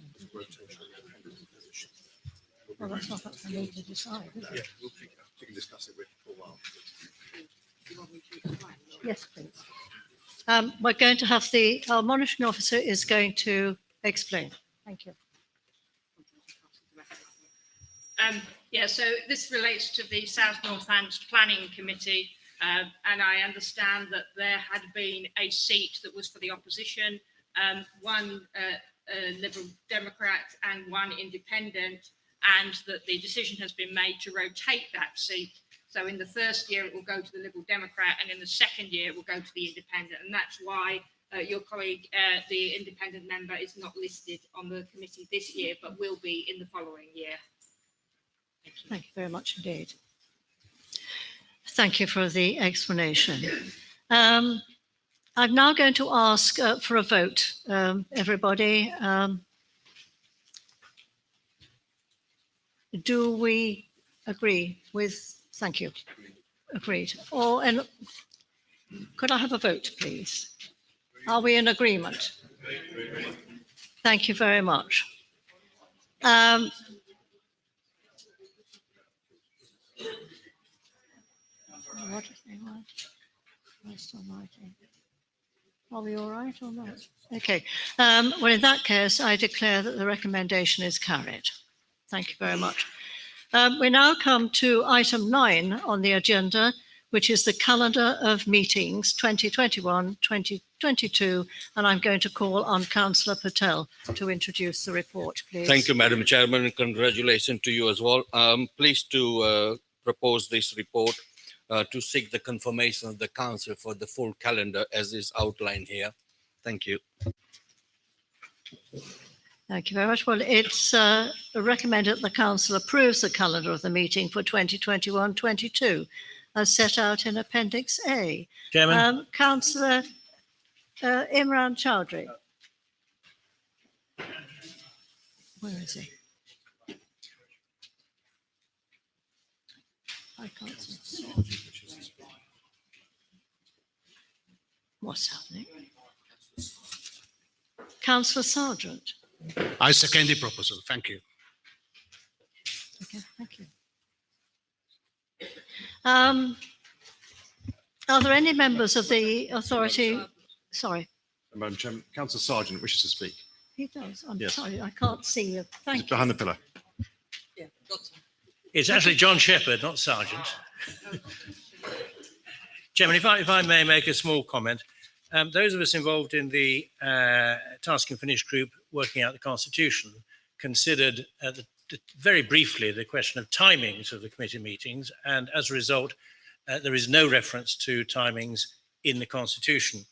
Well, that's not up for me to decide, is it? Yeah, we can discuss it with Paul. Yes, please. We're going to have our monitoring officer is going to explain. Thank you. Yeah, so this relates to the South Northants Planning Committee, and I understand that there had been a seat that was for the opposition, one Liberal Democrat and one independent, and that the decision has been made to rotate that seat. So in the first year, it will go to the Liberal Democrat, and in the second year, it will go to the independent. And that's why your colleague, the independent member, is not listed on the committee this year, but will be in the following year. Thank you very much indeed. Thank you for the explanation. I'm now going to ask for a vote. Everybody, do we agree with, thank you, agreed. And could I have a vote, please? Are we in agreement? Thank you very much. What is the one? Rest on writing. Are we all right or not? Okay. Well, in that case, I declare that the recommendation is carried. Thank you very much. We now come to item 9 on the agenda, which is the calendar of meetings 2021-2022, and I'm going to call on Councillor Patel to introduce the report, please. Thank you, Madam Chairman, and congratulations to you as well. I'm pleased to propose this report to seek the confirmation of the council for the full calendar as is outlined here. Thank you. Thank you very much. Well, it's recommended that the council approves the calendar of the meeting for 2021-22. as set out in Appendix A. Chairman. Councillor Imran Chowdhury. Where is he? I can't see. What's happening? Councillor Sargent. I second the proposal. Thank you. Okay, thank you. Are there any members of the authority? Sorry, Madam Chairman, Councillor Sargent wishes to speak. he does. I'm Yes. sorry, I can't see you. Thank you. Behind the pillar. It's actually John Shepherd, not Sargent. Chairman, if I may make a small comment. Those of us involved in the Task and Finish group working out the Constitution considered very briefly the question of timings of the committee meetings, and as a result, there is no reference to timings in the Constitution.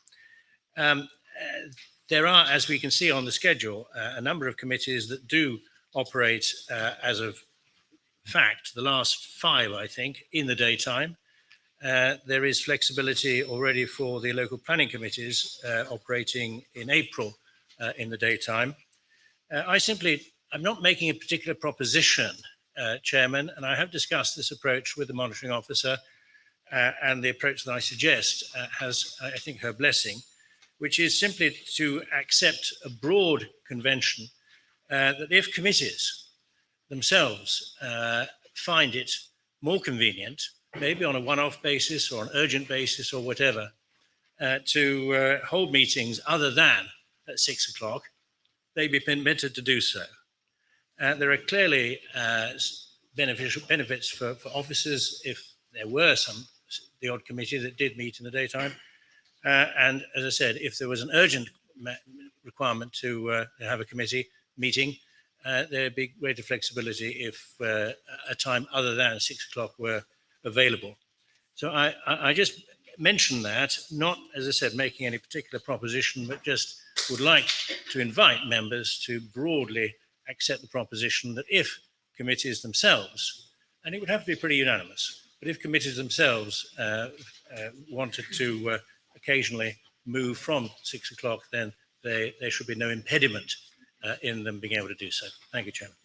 There are, as we can see on the schedule, a number of committees that do operate as of fact, the last 5, I think, in the daytime. There is flexibility already for the local planning committees operating in April in the daytime. I'm not making a particular proposition, Chairman, and I have discussed this approach with the monitoring officer, and the approach that I suggest has, I think, her blessing, which is simply to accept a broad convention that if committees themselves find it more convenient, maybe on a one-off basis or an urgent basis or whatever, to hold meetings other than at 6 o'clock, they be permitted to do so. There are clearly benefits for officers if there were the odd committee that did meet in the daytime. And as I said, if there was an urgent requirement to have a committee meeting, there'd be greater flexibility if a time other than 6 o'clock were available. So I just mention that, not, as I said, making any particular proposition, but just would like to invite members to broadly accept the proposition that if committees themselves, and it would have to be pretty unanimous, but if committees themselves wanted to occasionally move from 6 o'clock, then there should be no impediment in them being able to do so. Thank you, Chairman.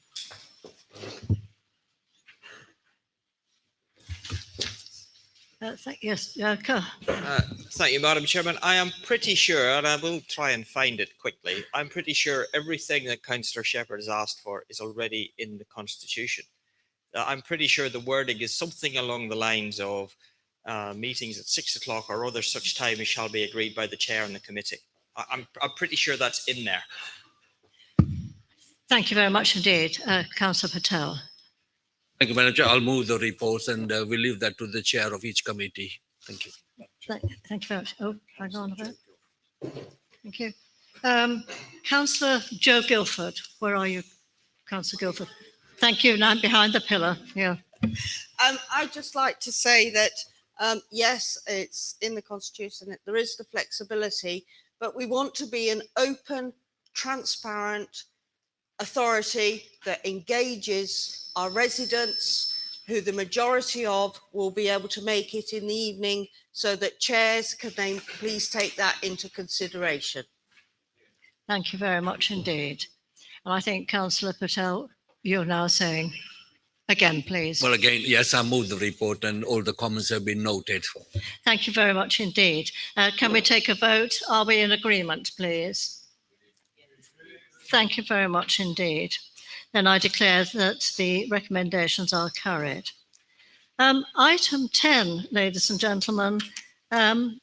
Thank you, Madam Chairman. I am pretty sure, and I will try and find it quickly, I'm pretty sure everything that Councillor Shepherd has asked for is already in the Constitution. I'm pretty sure the wording is something along the lines of meetings at 6 o'clock or other such time as shall be agreed by the chair and the committee. I'm pretty sure that's in there. Thank you very much indeed, Councillor Patel. Thank you, Madam Chair. I'll move the reports and we'll leave that to the chair of each committee. Thank you. Thank you very much. Oh, hang on a bit. Thank you. Councillor Joe Guilford, where are you, Councillor Guilford? Thank you. Now I'm behind the pillar. Yeah. I'd just like to say that, yes, it's in the Constitution, there is the flexibility, but we want to be an open, transparent authority that engages our residents, who the majority of will be able to make it in the evening, so that chairs can then please take that into consideration. Thank you very much indeed. And I think, Councillor Patel, you're now saying, again, please. Well, again, yes, I move the report and all the comments have been noted. Thank you very much indeed. Can we take a vote? Are we in agreement, please? Thank you very much indeed. Then I declare that the recommendations are carried. Item 10, ladies and gentlemen, I'm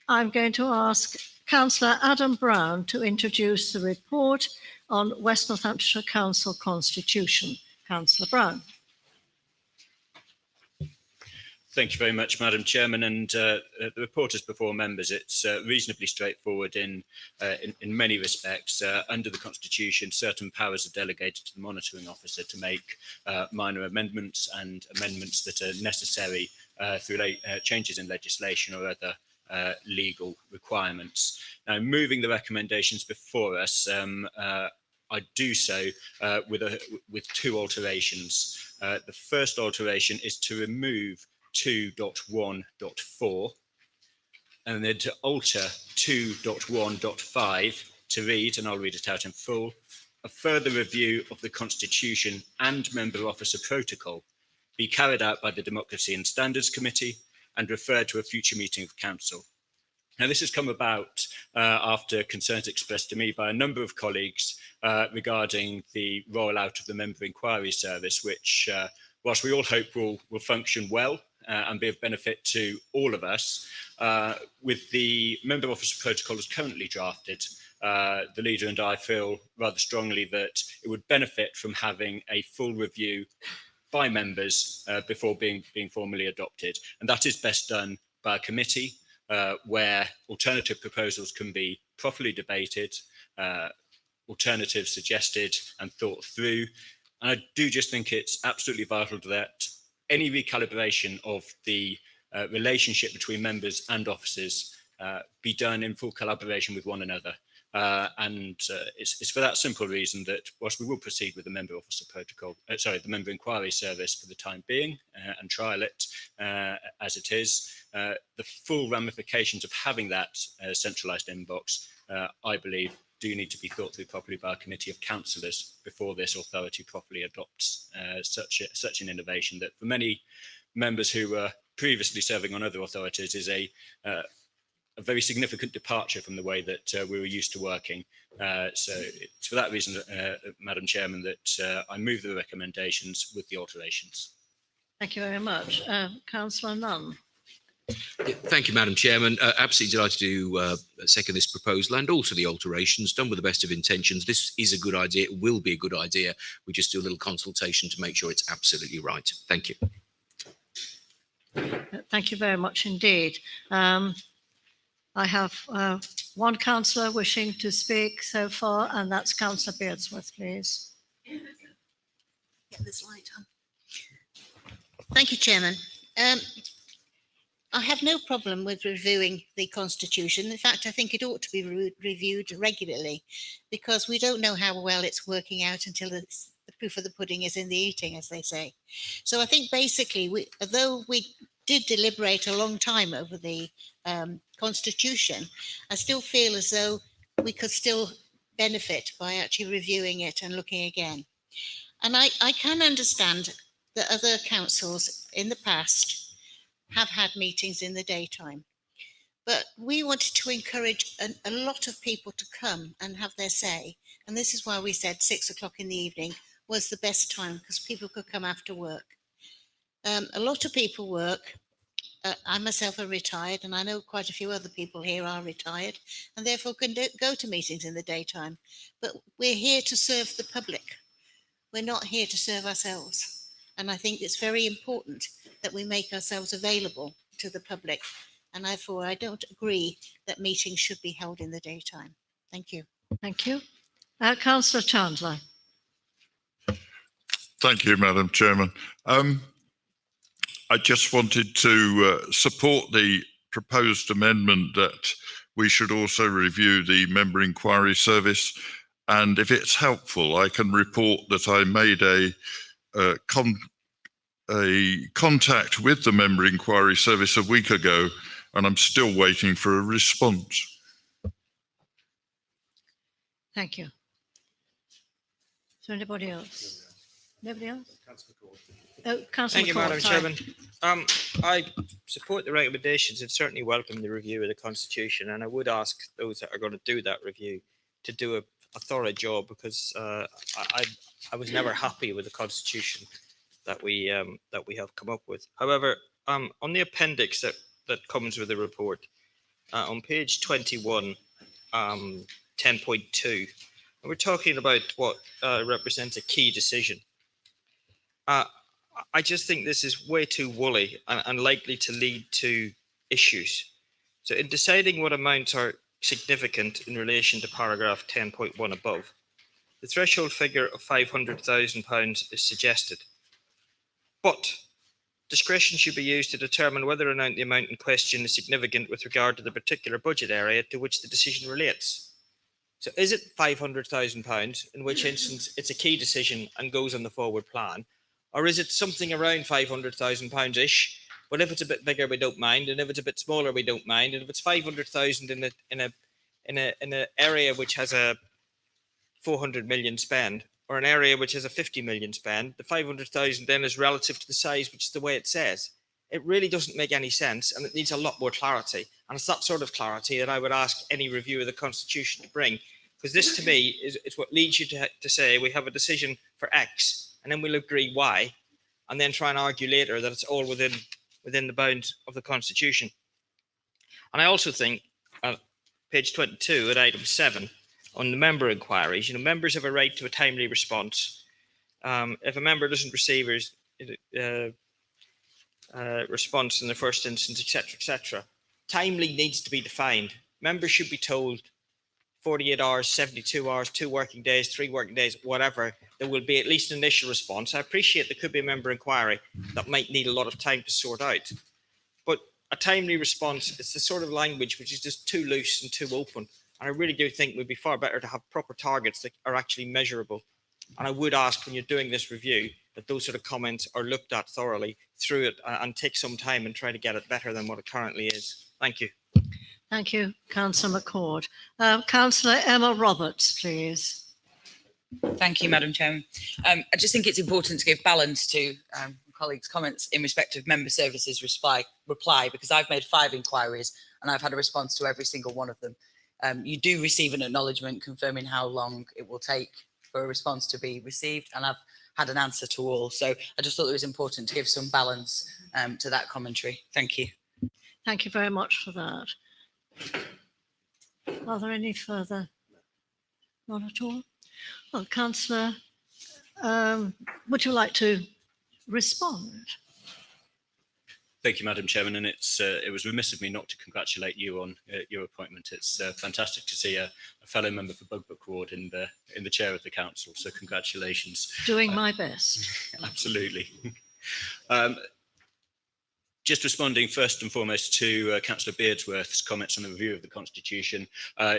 going to ask Councillor Adam Brown to introduce the report on West Northamptonshire Council Constitution. Councillor Brown. Thank you very much, Madam Chairman. And the report is before members. It's reasonably straightforward in many respects. Under the Constitution, certain powers are delegated to the monitoring officer to make minor amendments and amendments that are necessary through changes in legislation or other legal requirements. Now, moving the recommendations before us, I do so with 2 alterations. The first alteration is to remove 2.1.4, and then to alter 2.1.5 to read, and I'll read it out in full, a further review of the Constitution and Member Officer Protocol be carried out by the Democracy and Standards Committee and referred to a future meeting of Council. Now, this has come about after concerns expressed to me by a number of colleagues regarding the rollout of the Member Inquiry Service, which, whilst we all hope will function well and be of benefit to all of us, with the Member Officer Protocol as currently drafted, the leader and I feel rather strongly that it would benefit from having a full review by members before being formally adopted. And that is best done by a committee where alternative proposals can be properly debated, alternatives suggested and thought through. And I do just think it's absolutely vital that any recalibration of the relationship between members and officers be done in full collaboration with one another. It's for that simple reason that whilst we will proceed with the Member Officer Protocol, the Member Inquiry Service for the time being and trial it as it is, the full ramifications of having that centralised inbox, I believe, do need to be thought through properly by a committee of councillors before this authority properly adopts such an innovation that for many members who were previously serving on other authorities is a very significant departure from the way that we were used to working. So it's for that reason, Madam Chairman, that I move the recommendations with the alterations. Thank you very much. Councillor Nunn. Thank you, Madam Chairman. Absolutely delighted to second this proposal and also the alterations, done with the best of intentions. This is a good idea. It will be a good idea. We just do a little consultation to make sure it's absolutely right. Thank you. Thank you very much indeed. I have one councillor wishing to speak so far, and that's Councillor Beardsworth, please. Get this light on. Thank you, Chairman. I have no problem with reviewing the Constitution. In fact, I think it ought to be reviewed regularly because we don't know how well it's working out until the proof of the pudding is in the eating, as they say. So I think basically, although we did deliberate a long time over the Constitution, I still feel as though we could still benefit by actually reviewing it and looking again. And I can understand that other councils in the past have had meetings in the daytime, but we wanted to encourage a lot of people to come and have their say. And this is why we said 6 o'clock in the evening was the best time, because people could come after work. A lot of people work. I myself are retired, and I know quite a few other people here are retired and therefore can go to meetings in the daytime. But we're here to serve the public. We're not here to serve ourselves. And I think it's very important that we make ourselves available to the public. And therefore, I don't agree that meetings should be held in the daytime. Thank you. Thank you. Councillor Chandler. Thank you, Madam Chairman. I just wanted to support the proposed amendment that we should also review the Member Inquiry Service. And if it's helpful, I can report that I made a contact with the Member Inquiry Service a week ago, and I'm still waiting for a response. Thank you. Is there anybody else? Nobody else? Oh, Councillor Thank you, Ford, Madam sorry. Chairman. I support the recommendations and certainly welcome the review of the Constitution. And I would ask those that are going to do that review to do a thorough job, because I was never happy with the Constitution that we have come up with. However, on the appendix that comes with the report, on page 21, 10.2, we're talking about what represents a key decision. I just think this is way too woolly and likely to lead to issues. So in deciding what amounts are significant in relation to paragraph 10.1 above, the threshold figure of £500,000 is suggested. But discretion should be used to determine whether or not the amount in question is significant with regard to the particular budget area to which the decision relates. So is it £500,000, in which instance it's a key decision and goes on the forward plan? Or is it something around £500,000-ish Well, if it's a bit bigger, we don't mind, and if it's a bit smaller, we don't mind. And if it's 500,000 in an area which has a 400 million spend, or an area which has a 50 million spend, the 500,000 then is relative to the size, which is the way it says. It really doesn't make any sense, and it needs a lot more clarity. And it's that sort of clarity that I would ask any review of the Constitution to bring, because this to me is what leads you to say we have a decision for X, and then we'll agree Y, and then try and argue later that it's all within the bounds of the Constitution. And I also think, page 22 at item 7, on the member inquiries, members have a right to a timely response. If a member doesn't receive response in the first instance, etc., timely needs to be defined. Members should be told 48 hours, 72 hours, 2 working days, 3 working days, whatever. There will be at least an initial response. I appreciate there could be a member inquiry that might need a lot of time to sort out, but a timely response is the sort of language which is just too loose and too open. And I really do think it would be far better to have proper targets that are actually measurable. And I would ask, when you're doing this review, that those sort of comments are looked at thoroughly through it and take some time and try to get it better than what it currently is. Thank you. Thank you, Councillor McCord. Councillor Emma Roberts, please. Thank you, Madam Chairman. I just think it's important to give balance to colleagues' comments in respect of member services reply, because I've made 5 inquiries and I've had a response to every single one of them. You do receive an acknowledgement confirming how long it will take for a response to be received, and I've had an answer to all. So I just thought it was important to give some balance to that commentary. Thank you. Thank you very much for that. Are there any further? Not at all? Well, Councillor, would you like to respond? Thank you, Madam Chairman, and it was remiss of me not to congratulate you on your appointment. It's fantastic to see a fellow member for Bugbrook Ward in the chair of the council. So congratulations. Doing my best. Absolutely. Just responding first and foremost to Councillor Beardsworth's comments on the review of the Constitution.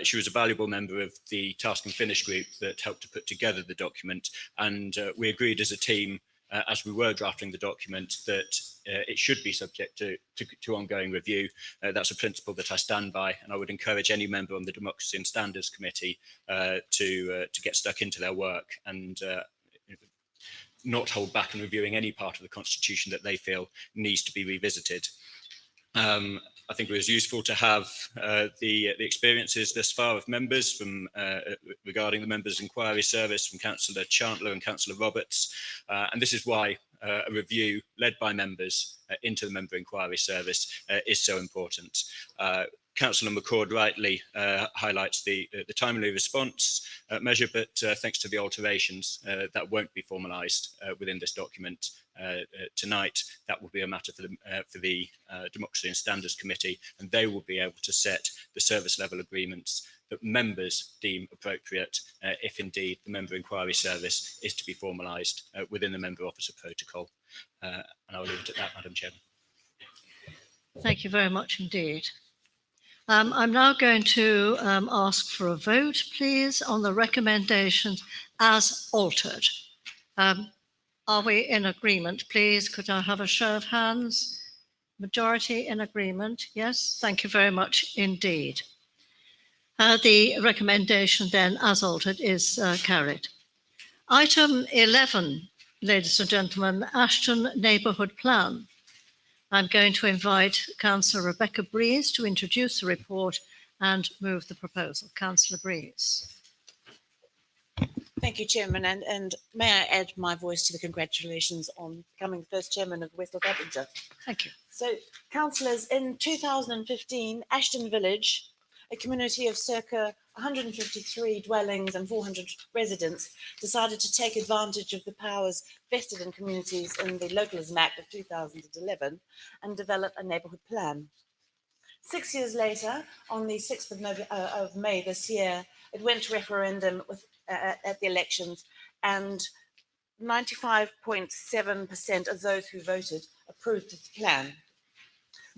She was a valuable member of the Task and Finish group that helped to put together the document, and we agreed as a team, as we were drafting the document, that it should be subject to ongoing review. That's a principle that I stand by, and I would encourage any member on the Democracy and Standards Committee to get stuck into their work and not hold back in reviewing any part of the Constitution that they feel needs to be revisited. I think it was useful to have the experiences thus far of members from regarding the Members' Inquiry Service from Councillor Chandler and Councillor Roberts, and this is why a review led by members into the Member Inquiry Service is so important. Councillor McCord rightly highlights the timely response measure, but thanks to the alterations that won't be formalised within this document tonight, that will be a matter for the Democracy and Standards Committee, and they will be able to set the service level agreements that members deem appropriate if indeed the Member Inquiry Service is to be formalised within the Member Officer Protocol. And I'll leave it at that, Madam Chairman. Thank you very much indeed. I'm now going to ask for a vote, please, on the recommendations as altered. Are we in agreement, please? Could I have a show of hands? Majority in agreement? Yes, thank you very much indeed. The recommendation then, as altered, is carried. Item 11, ladies and gentlemen, Ashton Neighbourhood Plan. I'm going to invite Councillor Rebecca Breeze to introduce the report and move the proposal. Councillor Breeze. Thank you, Chairman, and may I add my voice to the congratulations on becoming the first Chairman of West Northamptonshire. Thank you. So, councillors, in 2015, Ashton Village, a community of circa 153 dwellings and 400 residents, decided to take advantage of the powers vested in communities in the Localism Act of 2011 and develop a neighbourhood plan. 6 years later, on the 6th of May this year, it went to referendum at the elections, and 95.7% of those who voted approved of the plan.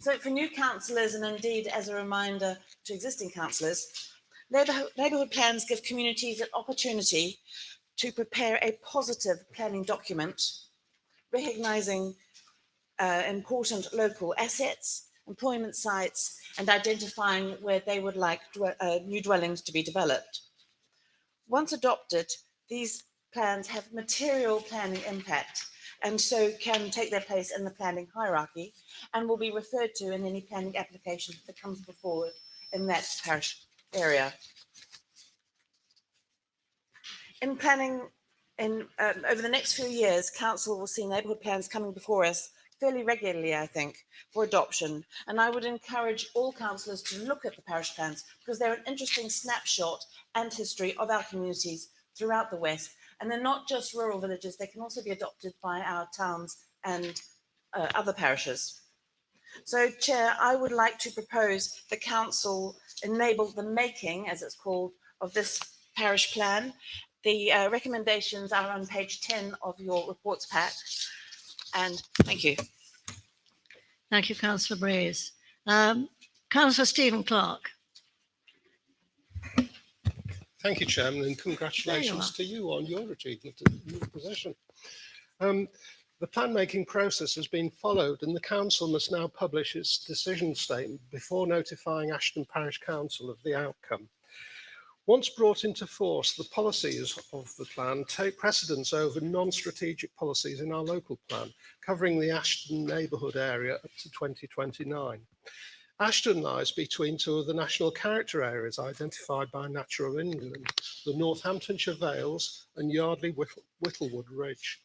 So for new councillors, and indeed as a reminder to existing councillors, neighbourhood plans give communities an opportunity to prepare a positive planning document, recognising important local assets, employment sites, and identifying where they would like new dwellings to be developed. Once adopted, these plans have material planning impact and so can take their place in the planning hierarchy and will be referred to in any planning application that comes before in that parish area. In planning, over the next few years, Council will see neighbourhood plans coming before us fairly regularly, I think, for adoption. And I would encourage all councillors to look at the parish plans because they're an interesting snapshot and history of our communities throughout the West. And they're not just rural villages, they can also be adopted by our towns and other parishes. So, Chair, I would like to propose the Council enable the making, as it's called, of this parish plan. The recommendations are on page 10 of your reports pack. And thank you. Thank you, Councillor Breeze. Councillor Stephen Clark. Thank you, Chairman, and congratulations to you on your achievement in your position. The plan-making process has been followed and the Council must now publish its decision statement before notifying Ashton Parish Council of the outcome. Once brought into force, the policies of the plan take precedence over non-strategic policies in our local plan, covering the Ashton neighbourhood area up to 2029. Ashton lies between two of the national character areas identified by Natural England, the Northamptonshire Vales and Yardley-Whittlewood Ridge.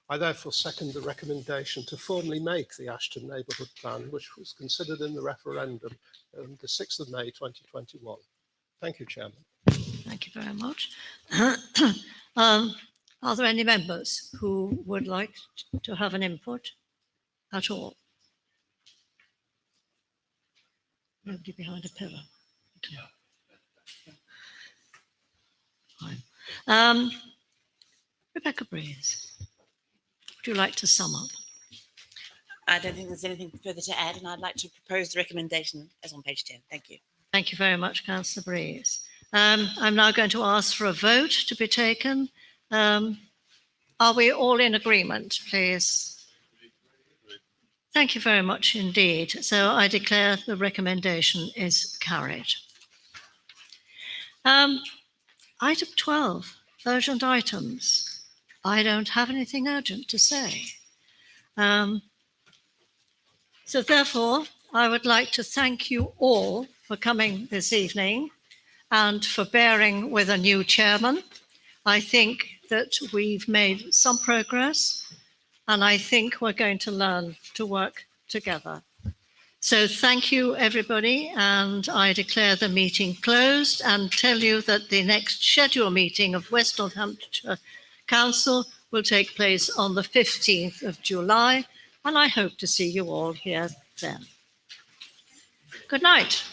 I therefore second the recommendation to formally make the Ashton neighbourhood plan, which was considered in the referendum on the 6th of May 2021. Thank you, Chairman. Thank you very much. Are there any members who would like to have an input at all? Nobody behind a pillar. Fine. Rebecca Breeze, would you like to sum up? I don't think there's anything further to add, and I'd like to propose the recommendation as on page 10. Thank you. Thank you very much, Councillor Breeze. I'm now going to ask for a vote to be taken. Are we all in agreement, please? Thank you very much indeed. So I declare the recommendation is carried. Item 12, urgent items. I don't have anything urgent to say. So therefore, I would like to thank you all for coming this evening and for bearing with a new chairman. I think that we've made some progress and I think we're going to learn to work together. So thank you, everybody, and I declare the meeting closed and tell you that the next scheduled meeting of West Northamptonshire Council will take place on the 15th of July, and I hope to see you all here then. Good night.